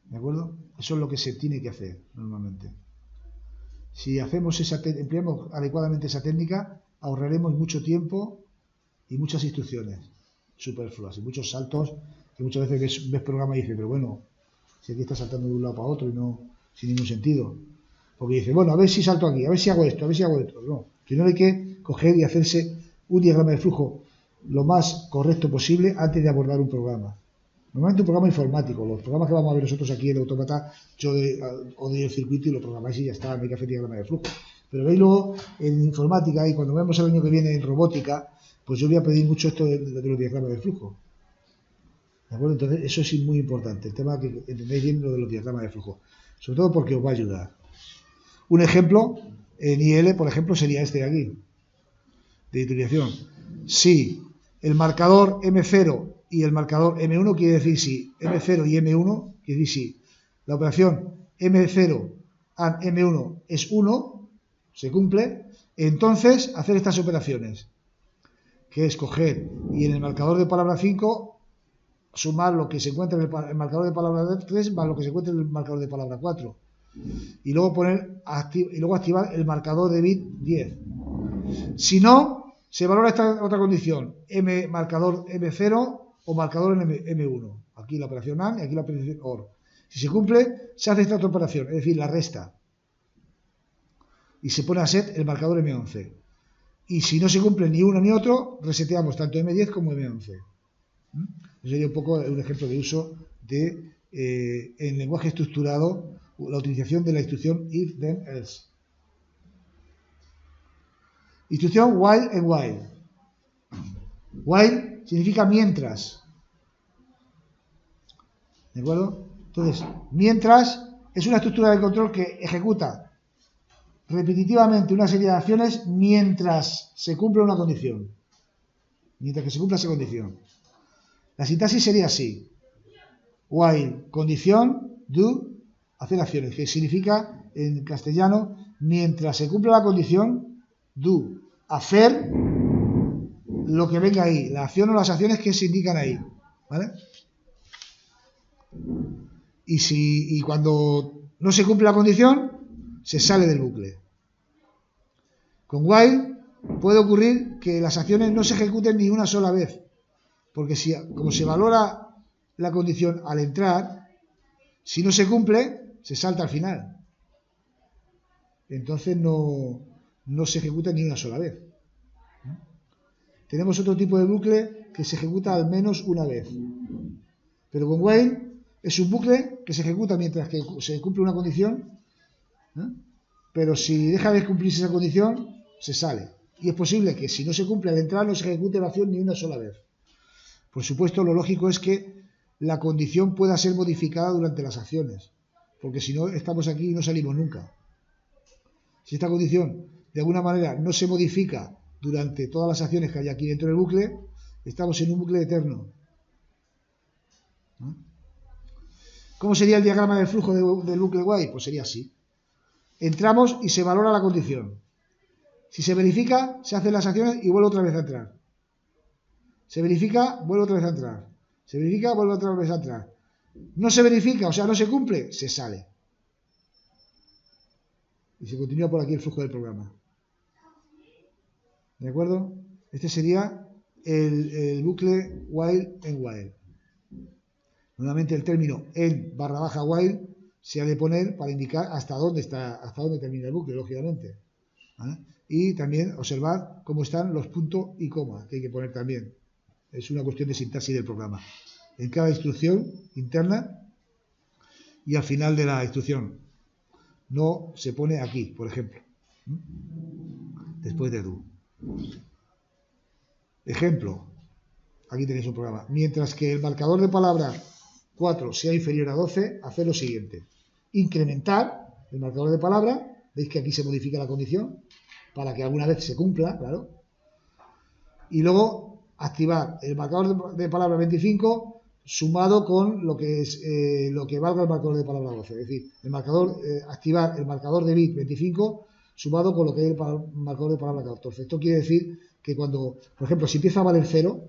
[SPEAKER 1] ¿De acuerdo? Eso es lo que se tiene que hacer normalmente. Si empleamos adecuadamente esa técnica, ahorraremos mucho tiempo y muchas instrucciones superfluas y muchos saltos que muchas veces ves programa y dices, pero bueno, si aquí está saltando de un lado para otro y no sin ningún sentido. Porque dice, bueno, a ver si salto aquí, a ver si hago esto, a ver si hago esto. No, primero hay que coger y hacerse un diagrama de flujo lo más correcto posible antes de abordar un programa. Normalmente un programa informático, los programas que vamos a ver nosotros aquí en el autómata, yo odio el circuito y lo programáis y ya está, no hay que hacer diagrama de flujo. Pero veis luego en informática y cuando vemos el año que viene en robótica, pues yo voy a pedir mucho esto de los diagramas de flujo. ¿De acuerdo? Entonces eso es muy importante, el tema que entendáis bien lo de los diagramas de flujo. Sobre todo porque os va a ayudar. Un ejemplo en IL, por ejemplo, sería este de aquí, de utilización. Si el marcador M0 y el marcador M1 quiere decir si M0 y M1 quiere decir si la operación M0 and M1 es 1, se cumple, entonces hacer estas operaciones, que es coger y en el marcador de palabra 5 sumar lo que se encuentra en el marcador de palabra 3 más lo que se encuentra en el marcador de palabra 4 y luego activar el marcador de bit 10. Si no, se valora esta otra condición, marcador M0 o marcador M1. Aquí la operación AND y aquí la operación OR. Si se cumple, se hace esta otra operación, es decir, la resta. Y se pone a set el marcador M11. Y si no se cumple ni uno ni otro, reseteamos tanto M10 como M11. Eso sería un poco un ejemplo de uso de, en lenguaje estructurado, la utilización de la instrucción if, then, else. Instrucción while and while. While significa mientras. ¿De acuerdo? Entonces, mientras es una estructura de control que ejecuta repetitivamente una serie de acciones mientras se cumple una condición. Mientras que se cumpla esa condición. La sintaxis sería así. While, condición, do, hacer acciones, que significa en castellano, mientras se cumpla la condición, do, hacer lo que venga ahí, la acción o las acciones que se indican ahí, ¿vale? Y cuando no se cumple la condición, se sale del bucle. Con while puede ocurrir que las acciones no se ejecuten ni una sola vez, porque como se valora la condición al entrar, si no se cumple, se salta al final. Entonces no se ejecuta ni una sola vez. Tenemos otro tipo de bucle que se ejecuta al menos una vez. Pero con while es un bucle que se ejecuta mientras que se cumple una condición, pero si deja de cumplirse esa condición, se sale. Y es posible que si no se cumple al entrar, no se ejecute la acción ni una sola vez. Por supuesto, lo lógico es que la condición pueda ser modificada durante las acciones, porque si no, estamos aquí y no salimos nunca. Si esta condición de alguna manera no se modifica durante todas las acciones que hay aquí dentro del bucle, estamos en un bucle eterno. ¿Cómo sería el diagrama del flujo del bucle while? Pues sería así. Entramos y se valora la condición. Si se verifica, se hacen las acciones y vuelve otra vez a entrar. Se verifica, vuelve otra vez a entrar. Se verifica, vuelve otra vez a entrar. No se verifica, o sea, no se cumple, se sale. Y se continúa por aquí el flujo del programa. ¿De acuerdo? Este sería el bucle while and while. Nuevamente el término en / while se ha de poner para indicar hasta dónde termina el bucle, lógicamente. ¿Vale? Y también observar cómo están los puntos y coma, que hay que poner también. Es una cuestión de sintaxis del programa. En cada instrucción interna y al final de la instrucción. No se pone aquí, por ejemplo. Después de do. Ejemplo. Aquí tenéis un programa. Mientras que el marcador de palabra 4 sea inferior a 12, hacer lo siguiente. Incrementar el marcador de palabra. Veis que aquí se modifica la condición para que alguna vez se cumpla, claro. Y luego activar el marcador de palabra 25 sumado con lo que es lo que valga el marcador de palabra 12. Es decir, activar el marcador de bit 25 sumado con lo que es el marcador de palabra 14. Esto quiere decir que cuando, por ejemplo, si empieza a valer 0,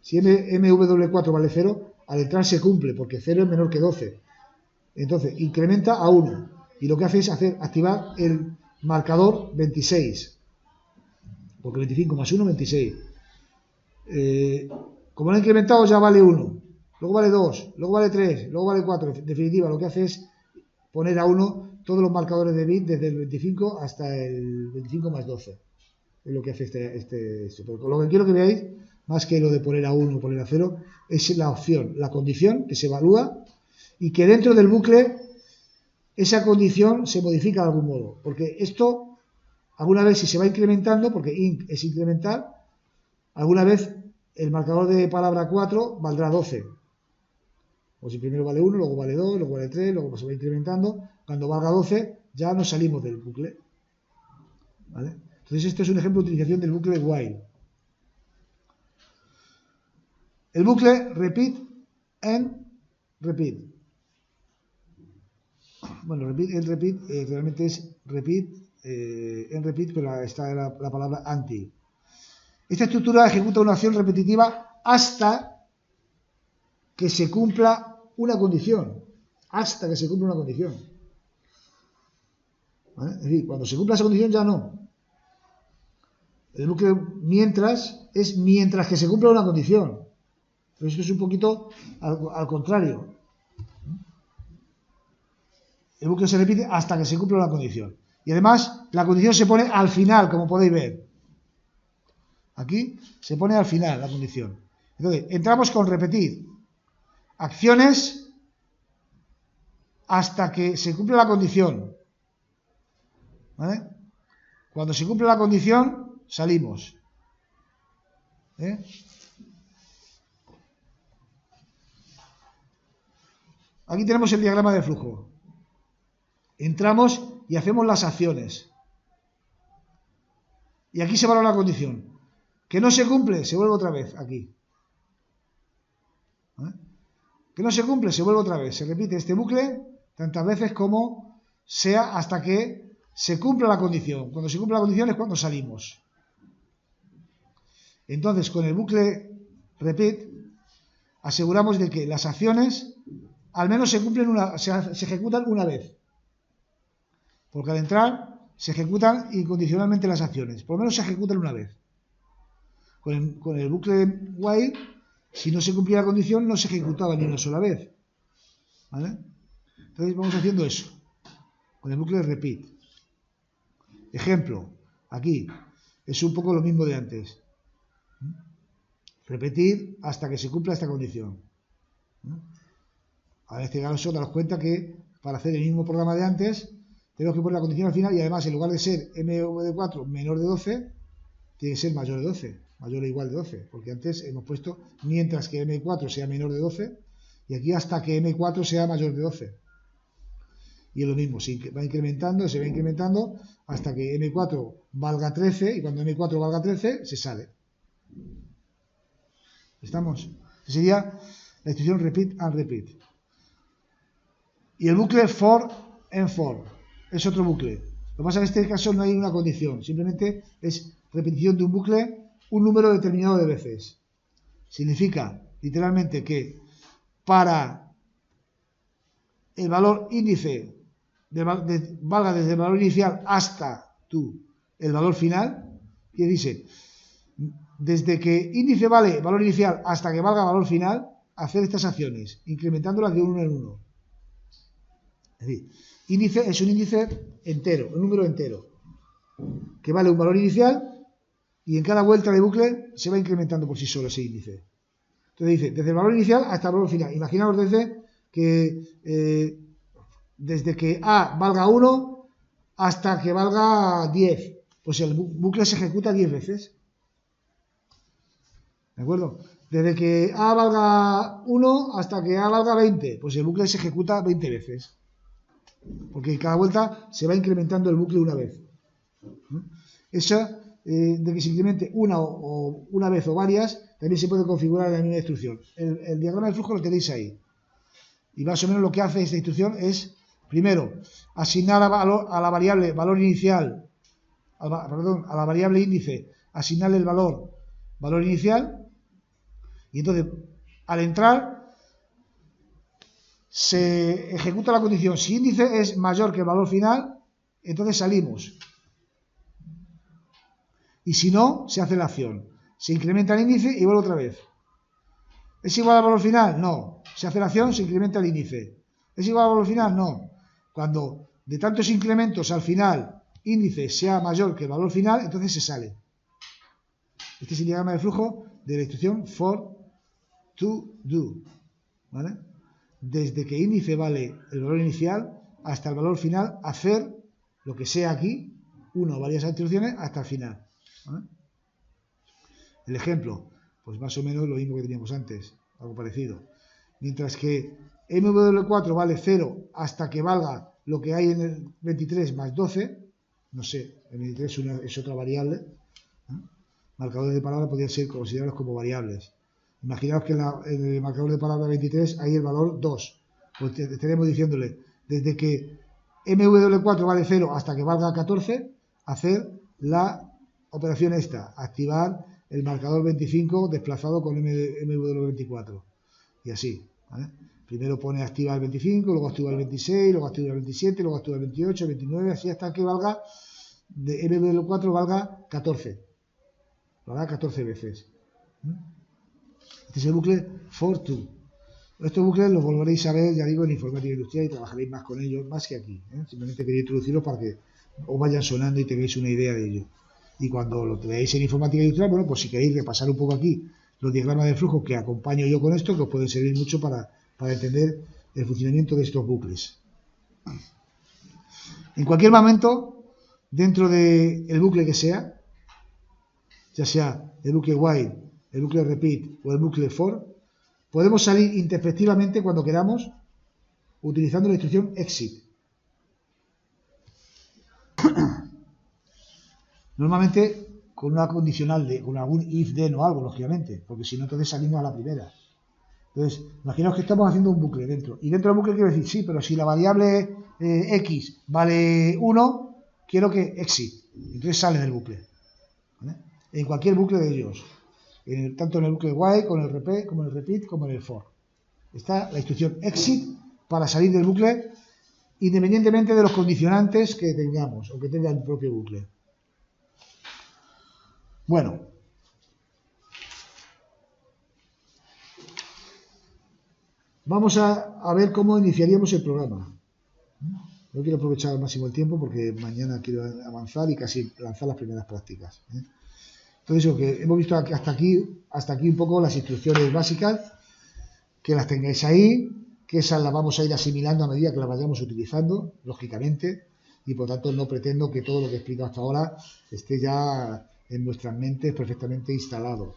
[SPEAKER 1] si MW4 vale 0, al entrar se cumple, porque 0 es menor que 12. Entonces, incrementa a 1. Y lo que hace es activar el marcador 26. Porque 25 más 1, 26. Como lo ha incrementado, ya vale 1. Luego vale 2. Luego vale 3. Luego vale 4. En definitiva, lo que hace es poner a 1 todos los marcadores de bit desde el 25 hasta el 25 más 12. Es lo que hace esto. Pero lo que quiero que veáis más que lo de poner a 1 o poner a 0, es la opción, la condición que se evalúa y que dentro del bucle esa condición se modifica de algún modo. Porque esto, alguna vez si se va incrementando, porque int es incremental, alguna vez el marcador de palabra 4 valdrá 12. O si primero vale 1, luego vale 2, luego vale 3, luego se va incrementando. Cuando valga 12 ya nos salimos del bucle. ¿Vale? Entonces este es un ejemplo de utilización del bucle while. El bucle repeat and repeat. Bueno, repeat and repeat realmente es repeat and repeat, pero está la palabra anti. Esta estructura ejecuta una acción repetitiva hasta que se cumpla una condición. Hasta que se cumpla una condición. ¿Vale? Es decir, cuando se cumpla esa condición ya no. El bucle mientras es mientras que se cumpla una condición. Pero esto es un poquito al contrario. El bucle se repite hasta que se cumpla una condición. Y además la condición se pone al final, como podéis ver. Aquí se pone al final la condición. Entonces, entramos con repetir acciones hasta que se cumpla la condición. ¿Vale? Cuando se cumple la condición, salimos. Aquí tenemos el diagrama de flujo. Entramos y hacemos las acciones. Y aquí se valora la condición. Que no se cumple, se vuelve otra vez aquí. ¿Vale? Que no se cumple, se vuelve otra vez. Se repite este bucle tantas veces como sea hasta que se cumpla la condición. Cuando se cumple la condición es cuando salimos. Entonces, con el bucle repeat, aseguramos de que las acciones al menos se ejecutan una vez. Porque al entrar se ejecutan incondicionalmente las acciones. Por lo menos se ejecutan una vez. Con el bucle while, si no se cumplía la condición, no se ejecutaba ni una sola vez. ¿Vale? Entonces vamos haciendo eso. Con el bucle repeat. Ejemplo. Aquí. Es un poco lo mismo de antes. Repetir hasta que se cumpla esta condición. En este caso, daros cuenta que para hacer el mismo programa de antes, tenemos que poner la condición al final y además, en lugar de ser m4 menor de 12, tiene que ser mayor de 12, mayor o igual de 12, porque antes hemos puesto mientras que m4 sea menor de 12 y aquí hasta que m4 sea mayor de 12. Y es lo mismo, se va incrementando hasta que m4 valga 13 y cuando m4 valga 13 se sale. ¿Estamos? Esa sería la instrucción repeat and repeat. Y el bucle for and for es otro bucle. Lo que pasa es que en este caso no hay una condición, simplemente es repetición de un bucle un número determinado de veces. Significa literalmente que para el valor índice valga desde el valor inicial hasta el valor final, que dice desde que índice vale valor inicial hasta que valga valor final, hacer estas acciones, incrementándolas de uno en uno. Es decir, índice es un índice entero, un número entero, que vale un valor inicial y en cada vuelta de bucle se va incrementando por sí solo ese índice. Entonces dice, desde el valor inicial hasta el valor final. Imaginaos desde que A valga 1 hasta que valga 10. Pues el bucle se ejecuta 10 veces. ¿De acuerdo? Desde que A valga 1 hasta que A valga 20. Pues el bucle se ejecuta 20 veces. Porque en cada vuelta se va incrementando el bucle una vez. Esa de que se incremente una vez o varias, también se puede configurar en la misma instrucción. El diagrama de flujo lo tenéis ahí. Y más o menos lo que hace esta instrucción es, primero, asignar a la variable valor inicial, a la variable índice, asignarle el valor inicial, y entonces, al entrar, se ejecuta la condición. Si índice es mayor que el valor final, entonces salimos. Y si no, se hace la acción. Se incrementa el índice y vuelve otra vez. ¿Es igual al valor final? No. Se hace la acción, se incrementa el índice. ¿Es igual al valor final? No. Cuando de tantos incrementos al final índice sea mayor que el valor final, entonces se sale. Este es el diagrama de flujo de la instrucción for to do, ¿vale? Desde que índice vale el valor inicial hasta el valor final, hacer lo que sea aquí, una o varias instrucciones hasta el final, ¿vale? El ejemplo, pues más o menos lo mismo que teníamos antes, algo parecido. Mientras que MW4 vale 0 hasta que valga lo que hay en el 23 más 12, no sé, el 23 es otra variable, ¿eh? Marcadores de palabra podrían ser considerados como variables. Imaginaos que en el marcador de palabra 23 hay el valor 2. Pues estaremos diciéndole, desde que MW4 vale 0 hasta que valga 14, hacer la operación esta, activar el marcador 25 desplazado con MW24. Y así, ¿vale? Primero pone activa el 25, luego activa el 26, luego activa el 27, luego activa el 28, el 29, así hasta que valga, de MW4 valga 14. Lo hará 14 veces. Este es el bucle for to. Estos bucles los volveréis a ver, ya digo, en informática industrial y trabajaréis más con ellos, más que aquí, ¿eh? Simplemente quería introducirlos para que os vayan sonando y tengáis una idea de ello. Y cuando lo veáis en informática industrial, bueno, pues si queréis repasar un poco aquí los diagramas de flujo que acompaño yo con esto, que os pueden servir mucho para entender el funcionamiento de estos bucles. En cualquier momento, dentro del bucle que sea, ya sea el bucle while, el bucle repeat o el bucle for, podemos salir introspectivamente cuando queramos utilizando la instrucción exit. Normalmente con una condicional con algún if, then o algo, lógicamente, porque si no, entonces salimos a la primera. Entonces, imaginaos que estamos haciendo un bucle dentro. Y dentro del bucle quiero decir, sí, pero si la variable x vale 1, quiero que exit. Entonces sale del bucle, ¿vale? En cualquier bucle de ellos. Tanto en el bucle while, como en el repeat, como en el for. Está la instrucción exit para salir del bucle, independientemente de los condicionantes que tengamos o que tenga el propio bucle. Bueno, vamos a ver cómo iniciaríamos el programa. No quiero aprovechar al máximo el tiempo porque mañana quiero avanzar y casi lanzar las primeras prácticas, ¿eh? Entonces, lo que hemos visto hasta aquí un poco las instrucciones básicas, que las tengáis ahí, que esas las vamos a ir asimilando a medida que las vayamos utilizando, lógicamente, y por tanto no pretendo que todo lo que he explicado hasta ahora esté ya en vuestras mentes perfectamente instalado.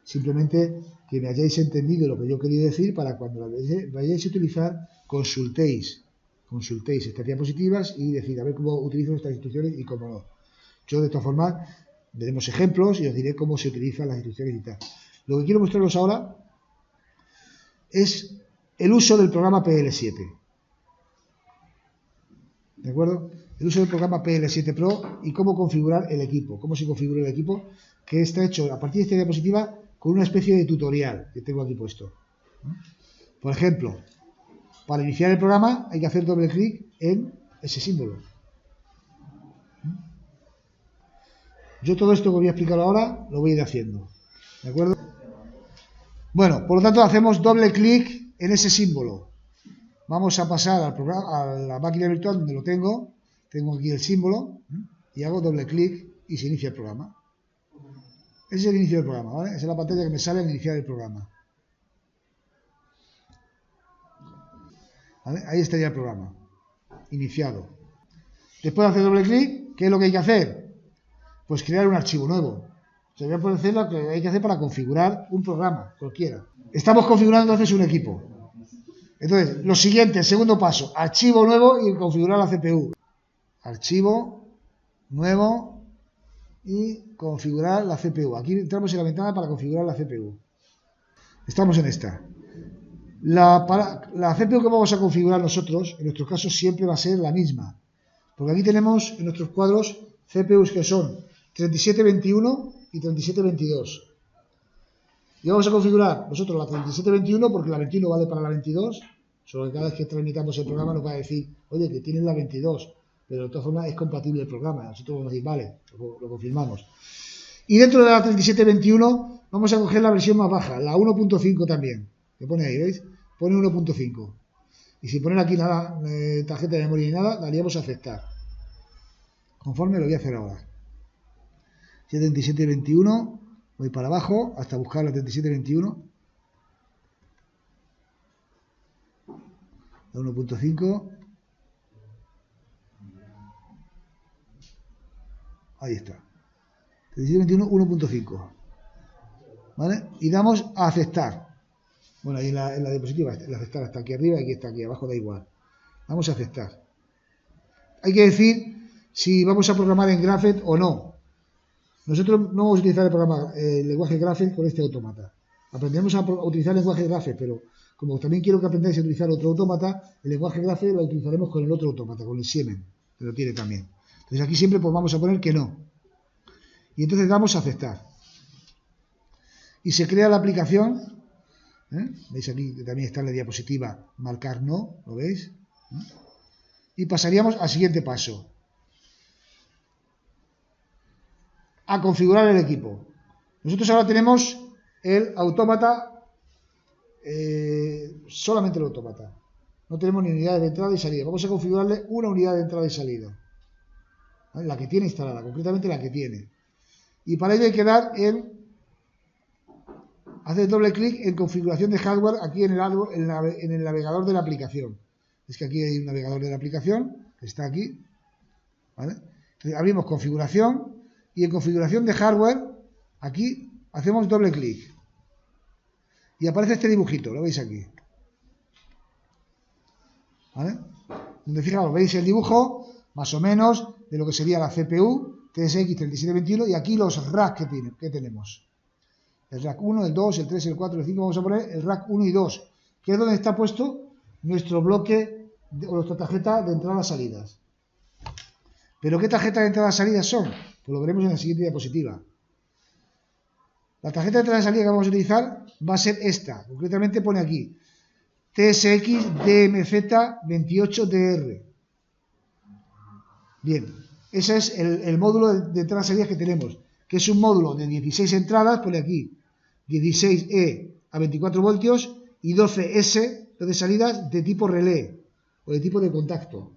[SPEAKER 1] Simplemente que me hayáis entendido lo que yo quería decir para cuando la vayáis a utilizar, consultéis estas diapositivas y decir a ver cómo utilizo estas instrucciones y cómo no. Yo de todas formas veremos ejemplos y os diré cómo se utilizan las instrucciones y tal. Lo que quiero mostraros ahora es el uso del programa PL7. ¿De acuerdo? El uso del programa PL7 Pro y cómo configurar el equipo. Cómo se configura el equipo, que está hecho a partir de esta diapositiva con una especie de tutorial que tengo aquí puesto. Por ejemplo, para iniciar el programa hay que hacer doble clic en ese símbolo. Yo todo esto que voy a explicar ahora lo voy a ir haciendo. ¿De acuerdo? Bueno, por lo tanto hacemos doble clic en ese símbolo. Vamos a pasar al programa, a la máquina virtual donde lo tengo. Tengo aquí el símbolo y hago doble clic y se inicia el programa. Ese es el inicio del programa, ¿vale? Esa es la pantalla que me sale al iniciar el programa. ¿Vale? Ahí estaría el programa, iniciado. Después de hacer doble clic, ¿qué es lo que hay que hacer? Pues crear un archivo nuevo. Se voy a poner lo que hay que hacer para configurar un programa, cualquiera. Estamos configurando entonces un equipo. Entonces, lo siguiente, el segundo paso, archivo nuevo y configurar la CPU. Archivo nuevo y configurar la CPU. Aquí entramos en la ventana para configurar la CPU. Estamos en esta. La CPU que vamos a configurar nosotros, en nuestro caso, siempre va a ser la misma. Porque aquí tenemos en nuestros cuadros CPUs que son 3721 y 3722. Y vamos a configurar nosotros la 3721 porque la 21 vale para la 22. Solo que cada vez que tramitamos el programa nos va a decir, oye, que tienes la 22. Pero de todas formas es compatible el programa. Nosotros vamos a decir, vale, lo confirmamos. Y dentro de la 3721 vamos a coger la versión más baja, la 1.5 también. Que pone ahí, ¿veis? Pone 1.5. Y sin poner aquí nada, tarjeta de memoria ni nada, daríamos a aceptar. Conforme lo voy a hacer ahora. 3721, Voy para abajo hasta buscar la 3721. La 1.5. Ahí está. 3721, 1.5. ¿Vale? Y damos a aceptar. Bueno, ahí en la diapositiva, el aceptar está aquí arriba y aquí está aquí abajo, da igual. Vamos a aceptar. Hay que decir si vamos a programar en Graph o no. Nosotros no vamos a utilizar el lenguaje Graph con este autómata. Aprenderemos a utilizar el lenguaje Graph, pero como también quiero que aprendáis a utilizar otro autómata, el lenguaje Graph lo utilizaremos con el otro autómata, con el Siemens, que lo tiene también. Entonces aquí siempre pues vamos a poner que no. Y entonces damos a aceptar. Y se crea la aplicación. ¿Veis aquí que también está en la diapositiva marcar no? ¿Lo veis? Y pasaríamos al siguiente paso. A configurar el equipo. Nosotros ahora tenemos el autómata, solamente el autómata. No tenemos ni unidades de entrada y salida. Vamos a configurarle una unidad de entrada y salida. ¿Vale? La que tiene instalada, concretamente la que tiene. Y para ello hay que dar hacer doble clic en configuración de hardware aquí en el navegador de la aplicación. Es que aquí hay un navegador de la aplicación que está aquí. ¿Vale? Entonces abrimos configuración y en configuración de hardware aquí hacemos doble clic. Y aparece este dibujito, lo veis aquí. ¿Vale? Donde fijaos, veis el dibujo más o menos de lo que sería la CPU TSX 3721 y aquí los racks que tenemos. El rack 1, el 2, el 3, el 4, el 5, vamos a poner el rack 1 y 2, que es donde está puesto nuestro bloque o nuestra tarjeta de entradas-salidas. ¿Pero qué tarjeta de entradas-salidas son? Pues lo veremos en la siguiente diapositiva. La tarjeta de entrada-salida que vamos a utilizar va a ser esta, concretamente pone aquí TSX DMZ28DR. Bien, ese es el módulo de entradas-salidas que tenemos, que es un módulo de 16 entradas, pone aquí 16E a 24 voltios y 12S de salidas de tipo relé o de tipo de contacto.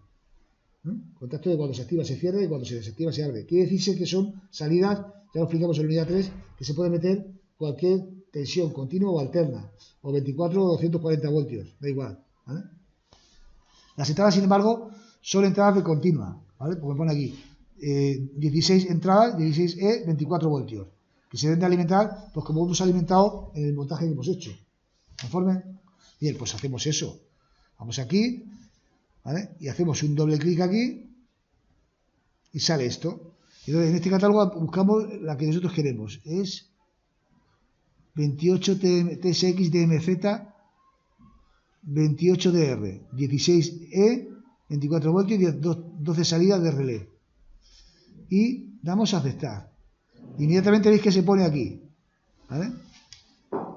[SPEAKER 1] Contacto de cuando se activa se cierra y cuando se desactiva se abre. Quiere decirse que son salidas, ya lo explicamos en la unidad 3, que se puede meter cualquier tensión continua o alterna, o 24 o 240 voltios, da igual. ¿Vale? Las entradas, sin embargo, son entradas de continua, ¿vale? Porque pone aquí 16 entradas, 16E, 24 voltios, que se deben de alimentar, pues como hemos alimentado en el montaje que hemos hecho. ¿Conforme? Bien, pues hacemos eso. Vamos aquí, ¿vale? Y hacemos un doble clic aquí y sale esto. Entonces, en este catálogo buscamos la que nosotros queremos. Es 28 TSX DMZ 28DR, 16E, 24 voltios y 12 salidas de relé. Y damos a aceptar. Inmediatamente veis que se pone aquí. ¿Vale?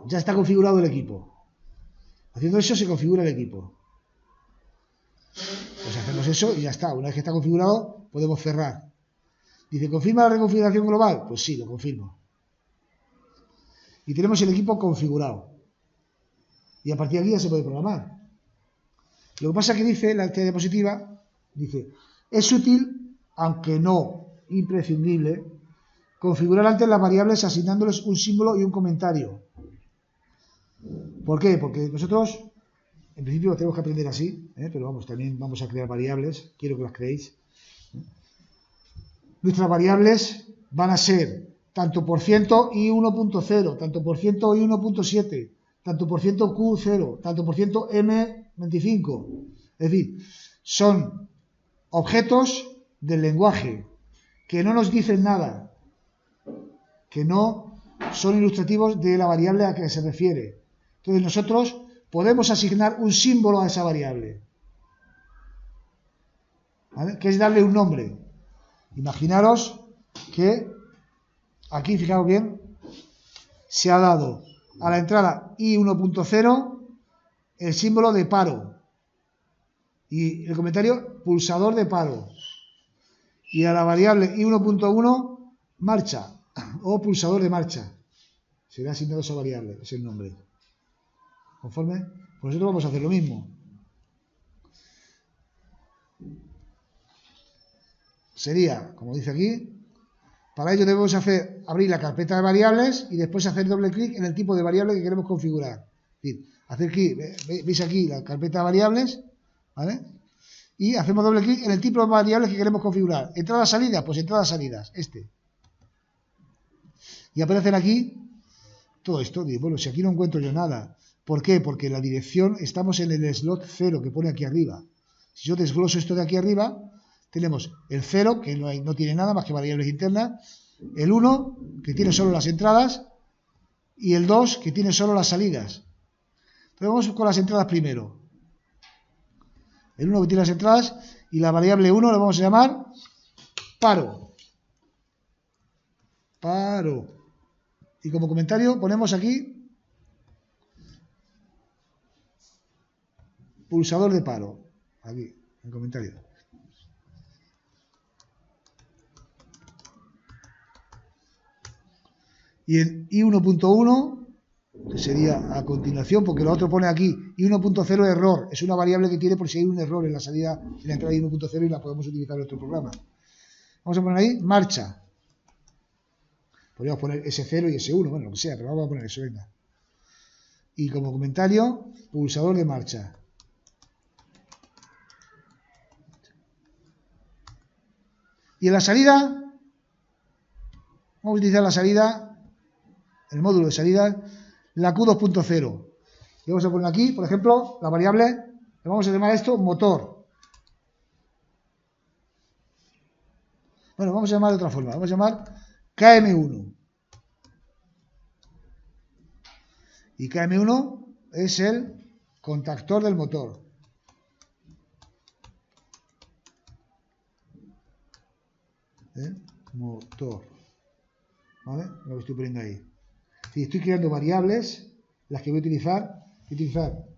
[SPEAKER 1] Ya está configurado el equipo. Haciendo eso se configura el equipo. Pues hacemos eso y ya está. Una vez que está configurado, podemos cerrar. Dice, ¿confirma la reconfiguración global? Pues sí, lo confirmo. Y tenemos el equipo configurado. Y a partir de aquí ya se puede programar. Lo que pasa es que dice, la diapositiva, dice, es útil, aunque no imprescindible, configurar antes las variables asignándoles un símbolo y un comentario. ¿Por qué? Porque nosotros, en principio, lo tenemos que aprender así, pero vamos, también vamos a crear variables, quiero que las creéis. Nuestras variables van a ser tanto por ciento y 1.0, tanto por ciento y 1.7, tanto por ciento Q0, tanto por ciento M25. Es decir, son objetos del lenguaje que no nos dicen nada, que no son ilustrativos de la variable a que se refiere. Entonces nosotros podemos asignar un símbolo a esa variable, ¿vale? Que es darle un nombre. Imaginaros que aquí, fijaos bien, se ha dado a la entrada I1.0 el símbolo de paro y el comentario pulsador de paro, y a la variable I1.1 marcha o pulsador de marcha. Será asignado esa variable, es el nombre. ¿Conforme? Pues nosotros vamos a hacer lo mismo. Sería, como dice aquí, Para ello debemos abrir la carpeta de variables y después hacer doble clic en el tipo de variable que queremos configurar. Es decir, hacer clic, veis aquí la carpeta de variables, ¿vale? Y hacemos doble clic en el tipo de variables que queremos configurar. Entradas, salidas, pues entradas, salidas, Y aparecen aquí todo esto. Digo, bueno, si aquí no encuentro yo nada. ¿Por qué? Porque la dirección, estamos en el slot 0 que pone aquí arriba. Si yo desgloso esto de aquí arriba, tenemos el 0, que no tiene nada más que variables internas, el 1, que tiene solo las entradas, y el 2, que tiene solo las salidas. Entonces vamos con las entradas primero. El 1 que tiene las entradas, y la variable 1 le vamos a llamar paro. Paro. Y como comentario ponemos aquí pulsador de paro. Aquí, en comentario. Y en i1.1, que sería a continuación, porque lo otro pone aquí, i1.0 error, es una variable que tiene por si hay un error en la salida, en la entrada de i1.0 y la podemos utilizar en otro programa. Vamos a poner ahí, marcha. Podríamos poner S0 y S1, bueno, lo que sea, pero vamos a poner eso, venga. Y como comentario, pulsador de marcha. Y en la salida, vamos a utilizar la salida, el módulo de salida, la Q2.0. Y vamos a poner aquí, por ejemplo, la variable, le vamos a llamar a esto motor. Bueno, vamos a llamar de otra forma, vamos a llamar KM1. Y KM1 es el contactor del motor. Motor. ¿Vale? Lo estoy poniendo ahí. Si estoy creando variables, las que voy a utilizar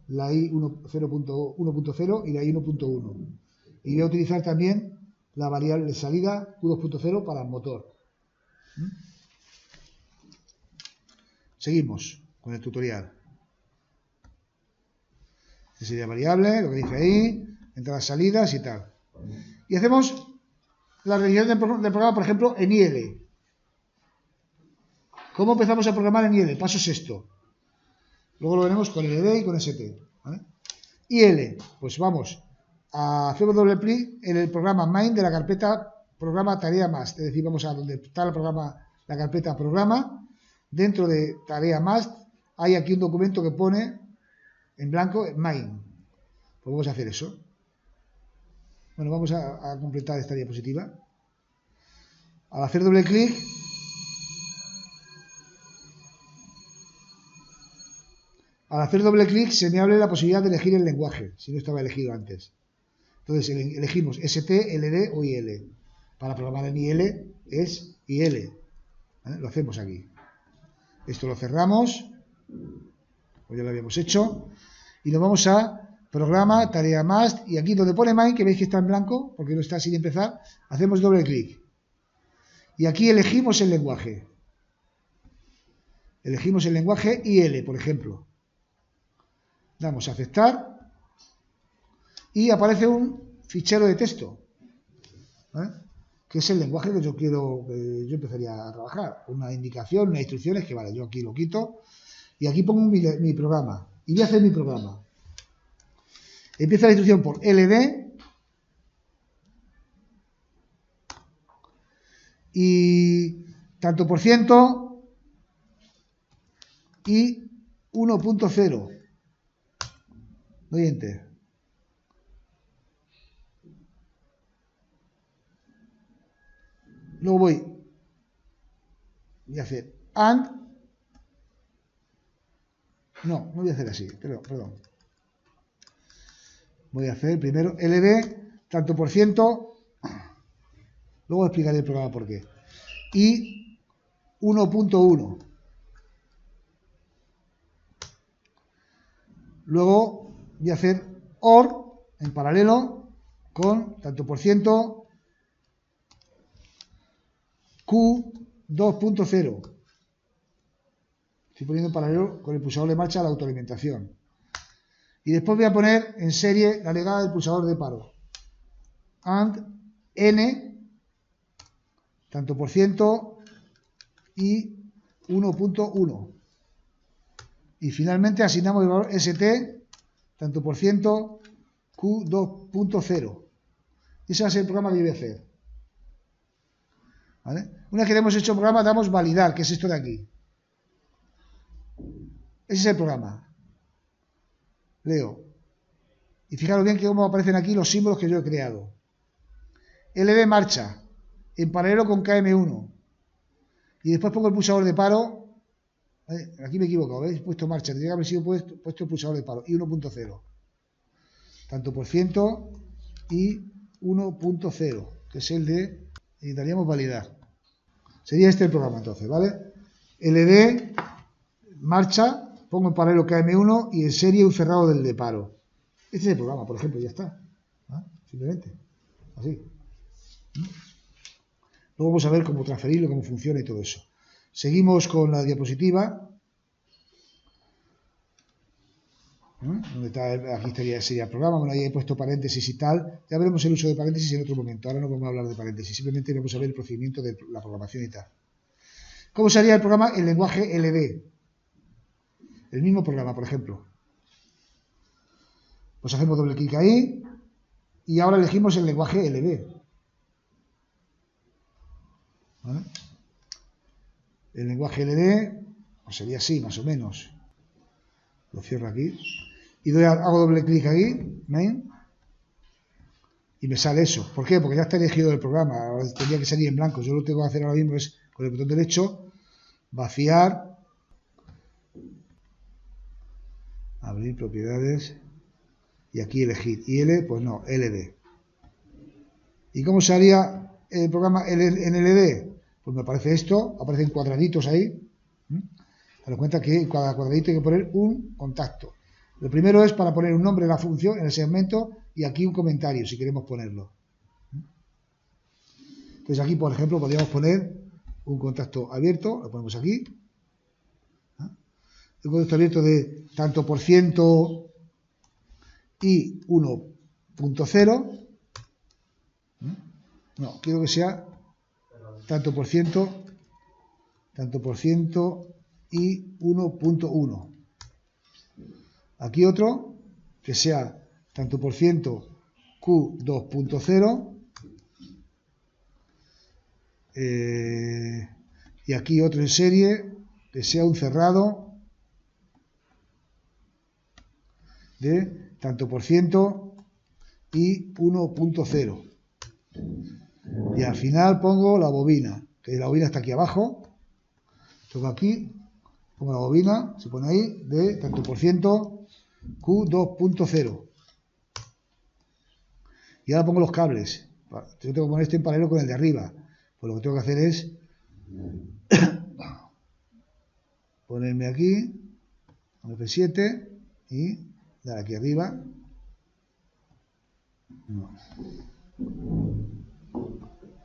[SPEAKER 1] la i1.0 y la i1.1. Y voy a utilizar también la variable de salida Q2.0 para el motor. Seguimos con el tutorial. Esta sería variable, lo que dice ahí, entradas, salidas y tal. Y hacemos la revisión del programa, por ejemplo, en IL. ¿Cómo empezamos a programar en IL? Paso sexto. Luego lo veremos con LD y con ST. ¿Vale? IL, pues vamos a hacer doble clic en el programa main de la carpeta programa tarea más. Es decir, vamos a donde está el programa, la carpeta programa. Dentro de tarea más hay aquí un documento que pone en blanco main. Pues vamos a hacer eso. Bueno, vamos a completar esta diapositiva. Al hacer doble clic, se me abre la posibilidad de elegir el lenguaje, si no estaba elegido antes. Entonces elegimos ST, LD o IL. Para programar en IL es IL. ¿Vale? Lo hacemos aquí. Esto lo cerramos, pues ya lo habíamos hecho. Y nos vamos a programa, tarea más, y aquí donde pone main, que veis que está en blanco, porque no está sin empezar, hacemos doble clic. Y aquí elegimos el lenguaje. Elegimos el lenguaje IL, por ejemplo. Damos a aceptar y aparece un fichero de texto, ¿eh? Que es el lenguaje que yo quiero, que yo empezaría a trabajar. Una indicación, unas instrucciones que vale, yo aquí lo quito y aquí pongo mi programa y voy a hacer mi programa. Empieza la instrucción por LD y tanto por ciento y 1.0. Doy enter. Luego voy a hacer AND. No voy a hacer así, perdón. Voy a hacer primero LD, tanto por ciento. Luego explicaré el programa por qué. Y 1.1. Luego voy a hacer OR en paralelo con tanto por ciento Q2.0. Estoy poniendo en paralelo con el pulsador de marcha la autoalimentación. Y después voy a poner en serie la legada del pulsador de paro. AND N tanto por ciento y 1.1. Y finalmente asignamos el valor ST, tanto por ciento, Q2.0. Ese va a ser el programa que yo voy a hacer. ¿Vale? Una vez que hemos hecho el programa, damos validar, que es esto de aquí. Ese es el programa. Leo. Y fijaros bien que cómo aparecen aquí los símbolos que yo he creado. LD marcha, en paralelo con KM1. Y después pongo el pulsador de paro. Aquí me he equivocado, ¿veis? He puesto marcha, tendría que haber sido puesto el pulsador de paro. Y 1.0. Tanto por ciento y 1.0, que es el de, necesitaríamos validar. Sería este el programa entonces, ¿vale? LD, marcha, pongo en paralelo KM1 y en serie un cerrado del de paro. Este es el programa, por ejemplo, ya está. ¿Ah? Simplemente, así. Luego vamos a ver cómo transferirlo, cómo funciona y todo eso. Seguimos con la diapositiva. ¿Dónde está? Aquí sería el programa. Bueno, ahí he puesto paréntesis y tal. Ya veremos el uso de paréntesis en otro momento. Ahora no vamos a hablar de paréntesis. Simplemente vamos a ver el procedimiento de la programación y tal. ¿Cómo sería el programa en lenguaje LD? El mismo programa, por ejemplo. Pues hacemos doble clic ahí y ahora elegimos el lenguaje LD. ¿Vale? El lenguaje LD pues sería así, más o menos. Lo cierro aquí. Y hago doble clic aquí, main, y me sale eso. ¿Por qué? Porque ya está elegido el programa. Ahora tendría que salir en blanco. Yo lo tengo que hacer ahora mismo es con el botón derecho, vaciar, abrir propiedades y aquí elegir. Y L, pues no, LD. ¿Y cómo se haría el programa en LD? Pues me aparece esto, aparecen cuadraditos ahí. Te das cuenta que en cada cuadradito hay que poner un contacto. Lo primero es para poner un nombre en la función, en el segmento, y aquí un comentario, si queremos ponerlo. Entonces aquí, por ejemplo, podríamos poner un contacto abierto, lo ponemos aquí. Un contacto abierto de tanto por ciento y 1.0. No, quiero que sea tanto por ciento y 1.1. Aquí otro que sea tanto por ciento Q2.0 y aquí otro en serie que sea un cerrado de tanto por ciento y 1.0. Y al final pongo la bobina, que la bobina está aquí abajo. Toco aquí, pongo la bobina, se pone ahí, de tanto por ciento Q2.0. Y ahora pongo los cables. Yo tengo que poner este en paralelo con el de arriba. Pues lo que tengo que hacer es ponerme aquí, con F7 y dar aquí arriba. No.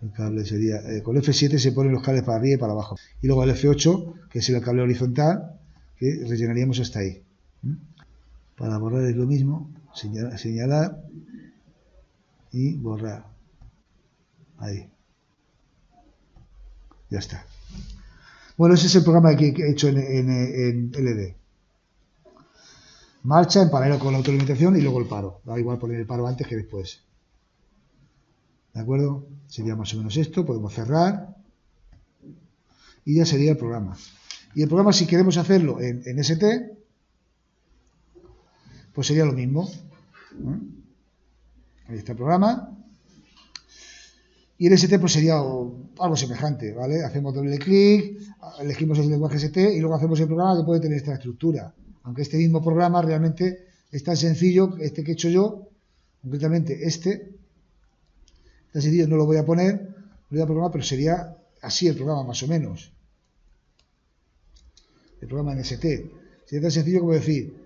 [SPEAKER 1] El cable sería, con F7 se ponen los cables para arriba y para abajo. Y luego el F8, que es el cable horizontal, que rellenaríamos hasta ahí. Para borrar es lo mismo, señalar y borrar. Ahí. Ya está. Bueno, ese es el programa que he hecho en LD. Marcha en paralelo con la autolimitación y luego el paro. Da igual poner el paro antes que después. ¿De acuerdo? Sería más o menos esto. Podemos cerrar. Y ya sería el programa. Y el programa, si queremos hacerlo en ST, pues sería lo mismo. Ahí está el programa. Y en ST pues sería algo semejante, ¿vale? Hacemos doble clic, elegimos el lenguaje ST y luego hacemos el programa que puede tener esta estructura. Aunque este mismo programa realmente es tan sencillo, este que he hecho yo, concretamente este, tan sencillo, no lo voy a poner, lo voy a programar, pero sería así el programa más o menos. El programa en ST. Sería tan sencillo como decir,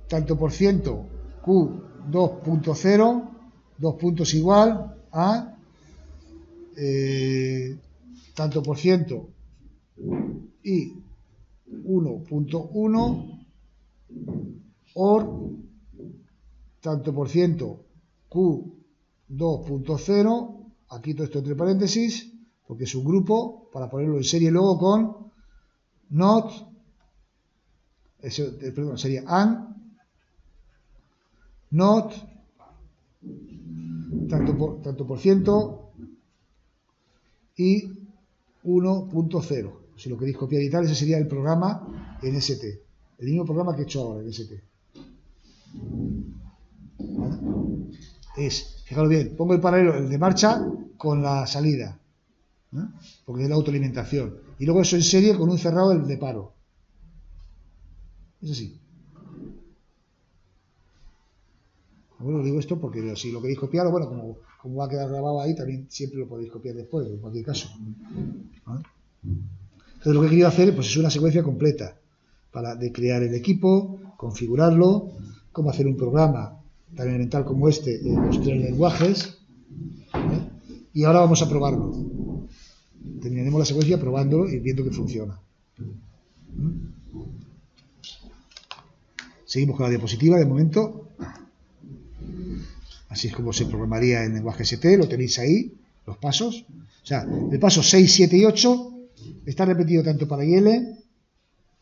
[SPEAKER 1] tanto por ciento Q2.0, 2 puntos igual a tanto por ciento y 1.1 or tanto por ciento Q2.0, aquí todo esto entre paréntesis, porque es un grupo, para ponerlo en serie luego con not, perdón, sería and, not, tanto por ciento y 1.0. Si lo queréis copiar y tal, ese sería el programa en ST. El mismo programa que he hecho ahora en ST. ¿Vale? Fijaros bien, pongo el paralelo, el de marcha, con la salida, ¿eh? Porque es la autoalimentación. Y luego eso en serie con un cerrado el de paro. Es así. Bueno, digo esto porque si lo queréis copiar, bueno, como va a quedar grabado ahí, también siempre lo podéis copiar después, en cualquier caso. ¿Vale? Entonces lo que he querido hacer pues, es una secuencia completa de crear el equipo, configurarlo, cómo hacer un programa tan elemental como este en los 3 lenguajes, ¿vale? Y ahora vamos a probarlo. Terminaremos la secuencia probándolo y viendo que funciona. Seguimos con la diapositiva de momento. Así es como se programaría en lenguaje ST, lo tenéis ahí, los pasos. O sea, el paso 6, 7 y 8 está repetido tanto para IL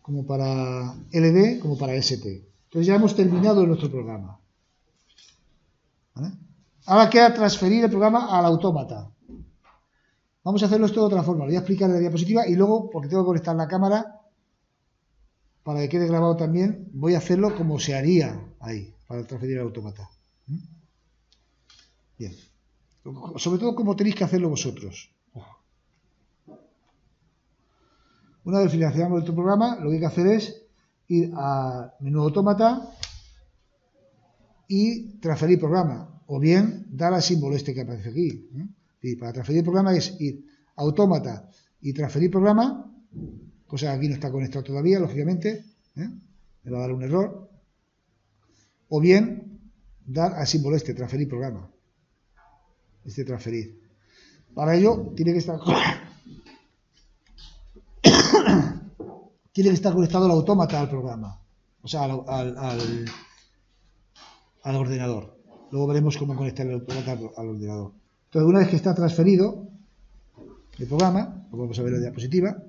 [SPEAKER 1] como para LD como para ST. Entonces ya hemos terminado nuestro programa. ¿Vale? Ahora queda transferir el programa al autómata. Vamos a hacerlo esto de otra forma. Lo voy a explicar en la diapositiva y luego, porque tengo que conectar la cámara para que quede grabado también, voy a hacerlo como se haría ahí, para transferir al autómata. Bien. Sobre todo como tenéis que hacerlo vosotros. Una vez finalizamos nuestro programa, lo que hay que hacer es ir a menú autómata y transferir programa, o bien dar al símbolo este que aparece aquí. Y para transferir programa es ir a autómata y transferir programa, cosa que aquí no está conectado todavía, lógicamente, me va a dar un error, o bien dar al símbolo este, transferir programa, transferir. Para ello tiene que estar conectado el autómata al programa, o sea, al ordenador. Luego veremos cómo conectar el autómata al ordenador. Entonces, una vez que está transferido el programa, lo vamos a ver en la diapositiva,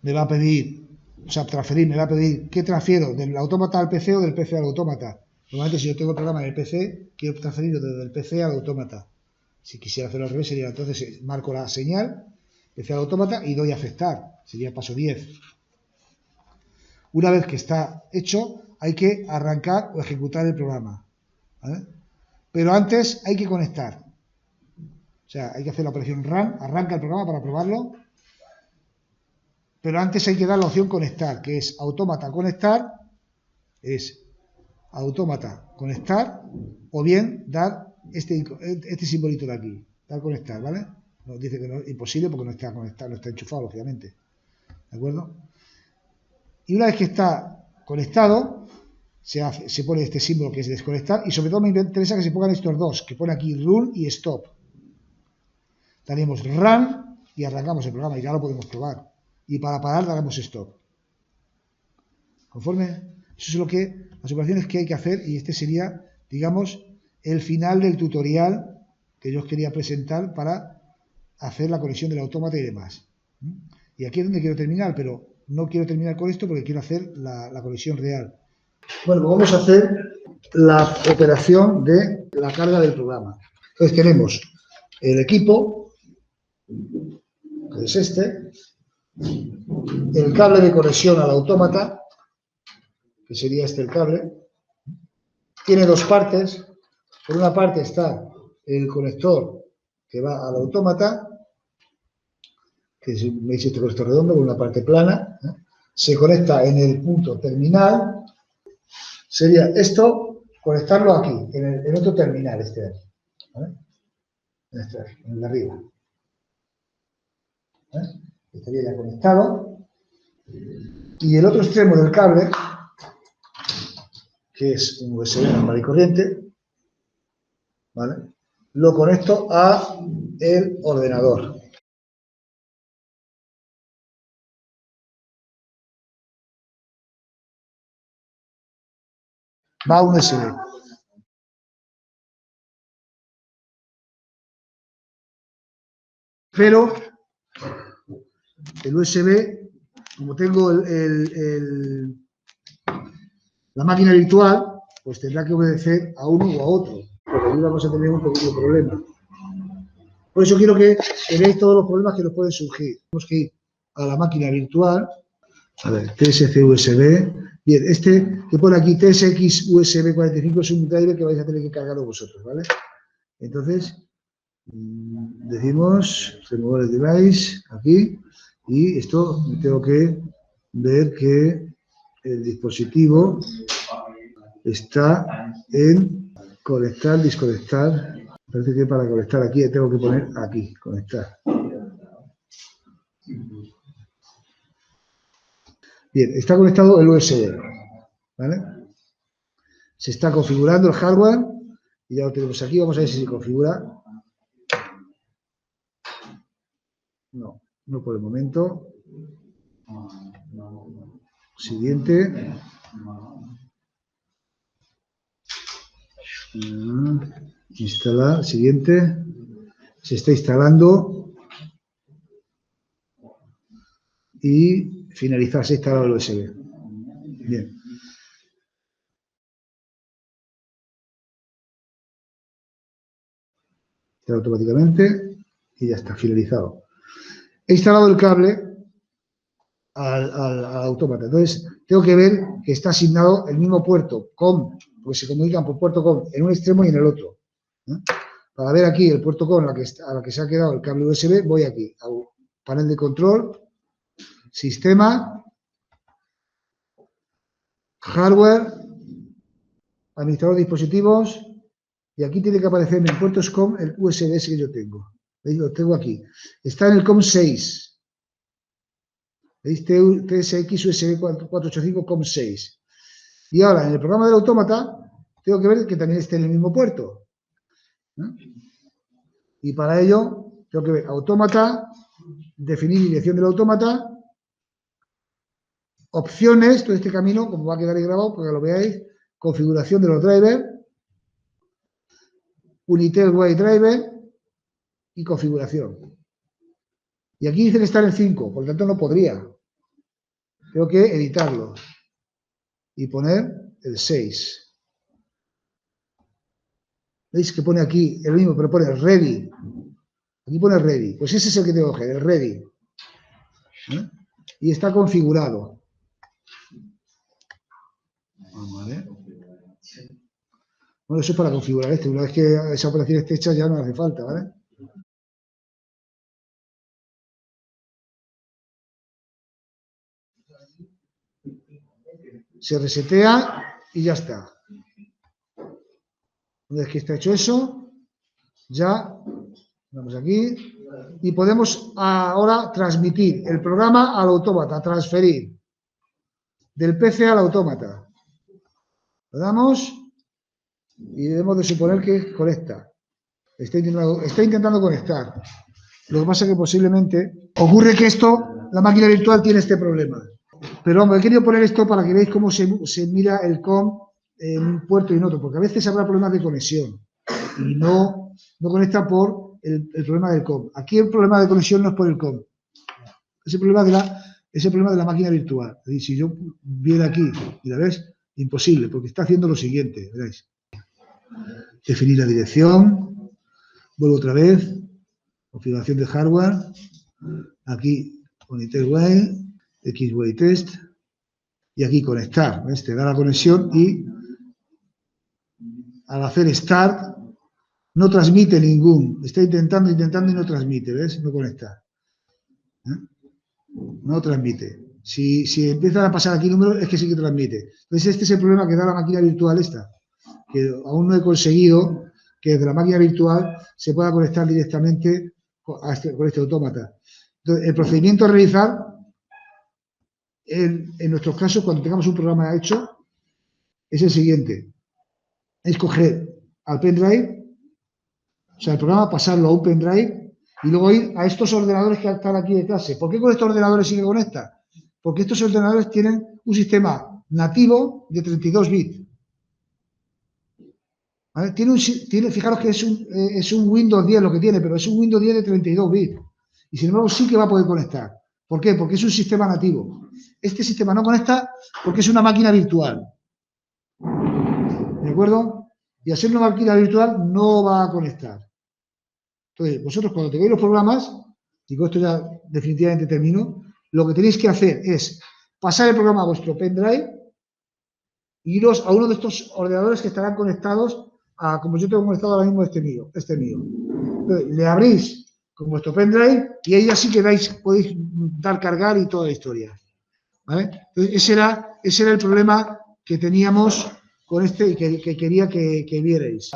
[SPEAKER 1] me va a pedir, o sea, transferir, me va a pedir qué transfiero, del autómata al PC o del PC al autómata. Normalmente, si yo tengo el programa en el PC, quiero transferirlo desde el PC al autómata. Si quisiera hacerlo al revés, sería entonces marco la señal, PC al autómata y doy a aceptar. Sería el paso 10. Una vez que está hecho, hay que arrancar o ejecutar el programa, ¿vale? Pero antes hay que conectar. O sea, hay que hacer la operación run, arranca el programa para probarlo, pero antes hay que dar la opción conectar, que es autómata conectar, o bien dar este simbolito de aquí, dar conectar, ¿vale? Nos dice que no es imposible porque no está conectado, no está enchufado, lógicamente. ¿De acuerdo? Y una vez que está conectado, se pone este símbolo que es desconectar, y sobre todo me interesa que se pongan estos dos, que pone aquí run y stop. Daremos run y arrancamos el programa y ya lo podemos probar. Y para parar daremos stop. ¿Conforme? Eso es las operaciones que hay que hacer, y este sería, digamos, el final del tutorial que yo os quería presentar para hacer la conexión del autómata y demás. Y aquí es donde quiero terminar, pero no quiero terminar con esto porque quiero hacer la conexión real. Bueno, pues vamos a hacer la operación de la carga del programa. Entonces tenemos el equipo, que es este, el cable de conexión al autómata, que sería este el cable. Tiene dos partes. Por una parte está el conector que va al autómata, que veis este conector redondo con una parte plana, se conecta en el punto terminal. Sería esto, conectarlo aquí, en otro terminal, este de aquí, ¿vale? En el de arriba. Estaría ya conectado. Y el otro extremo del cable, que es un USB normal y corriente, ¿vale? Lo conecto a el ordenador. Va a un USB. Pero el USB, como tengo la máquina virtual, pues tendrá que obedecer a uno o a otro, porque ahí vamos a tener un pequeño problema. Por eso quiero que veáis todos los problemas que nos pueden surgir. Tenemos que ir a la máquina virtual, a ver, TSC USB. Bien, este que pone aquí TSX USB 45 es un driver que vais a tener que cargarlo vosotros, ¿vale? Entonces, decimos remover el device aquí, y esto tengo que ver que el dispositivo está en conectar, desconectar. Parece que para conectar aquí tengo que poner aquí, conectar. Bien, está conectado el USB, ¿vale? Se está configurando el hardware y ya lo tenemos aquí. Vamos a ver si se configura. No, no por el momento. Siguiente. Instalar, siguiente. Se está instalando. Y finalizar, se ha instalado el USB. Bien. Está automáticamente y ya está finalizado. He instalado el cable al autómata. Entonces, tengo que ver que está asignado el mismo puerto COM, porque se comunican por puerto COM en un extremo y en el otro. Para ver aquí el puerto COM a la que se ha quedado el cable USB, voy aquí a panel de control, sistema, hardware, administrador de dispositivos, y aquí tiene que aparecer en puertos COM el USB que yo tengo. ¿Veis? Lo tengo aquí. Está en el COM 6. ¿Veis? TSX USB 485 COM 6. Y ahora, en el programa del autómata, tengo que ver que también esté en el mismo puerto. Y para ello, tengo que ver autómata, definir dirección del autómata, opciones, todo este camino, como va a quedar ahí grabado, para que lo veáis, configuración de los drivers, Unitel Way Driver y configuración. Y aquí dice que está en el 5, por lo tanto no podría. Tengo que editarlo y poner el 6. ¿Veis que pone aquí el mismo, pero pone ready? Aquí pone ready. Pues ese es el que tengo que coger, el ready. Y está configurado. Vale. Bueno, eso es para configurar este. Una vez que esa operación esté hecha, ya no hace falta, ¿vale? Se resetea y ya está. Una vez que está hecho eso, ya vamos aquí y podemos ahora transmitir el programa al autómata, transferir del PC al autómata. Lo damos y debemos de suponer que conecta. Está intentando conectar. Lo que pasa es que posiblemente ocurre que la máquina virtual tiene este problema. Pero vamos, he querido poner esto para que veáis cómo se mira el COM en un puerto y en otro, porque a veces habrá problemas de conexión y no conecta por el problema del COM. Aquí el problema de conexión no es por el COM, es el problema de la máquina virtual. Es decir, si yo viera aquí, mira, ¿ves? Imposible, porque está haciendo lo siguiente, ¿veis? Definir la dirección, vuelvo otra vez, configuración de hardware, aquí Unitel Way, X-Way Test, y aquí conectar, ¿ves? Te da la conexión y al hacer start no transmite está intentando y no transmite, ¿ves? No conecta. No transmite. Si empiezan a pasar aquí números, es que sí que transmite. Entonces este es el problema que da la máquina virtual esta, que aún no he conseguido que desde la máquina virtual se pueda conectar directamente con este autómata. Entonces, el procedimiento a realizar, en nuestros casos, cuando tengamos un programa hecho, es el siguiente. Es coger al pendrive, o sea, el programa, pasarlo a un pendrive y luego ir a estos ordenadores que están aquí de clase. ¿Por qué con estos ordenadores sí que conecta? Porque estos ordenadores tienen un sistema nativo de 32 bits. ¿Vale? Fijaros que es un Windows 10 lo que tiene, pero es un Windows 10 de 32 bits. Y sin embargo sí que va a poder conectar. ¿Por qué? Porque es un sistema nativo. Este sistema no conecta porque es una máquina virtual. ¿De acuerdo? Y al ser una máquina virtual no va a conectar. Entonces, vosotros cuando tengáis los programas, y con esto ya definitivamente termino, lo que tenéis que hacer es pasar el programa a vuestro pendrive e iros a uno de estos ordenadores que estarán conectados a, como yo tengo conectado ahora mismo este mío. Entonces, le abrís con vuestro pendrive y ahí así que podéis dar cargar y toda la historia. ¿Vale? Entonces, ese era el problema que teníamos con este y que quería que vierais.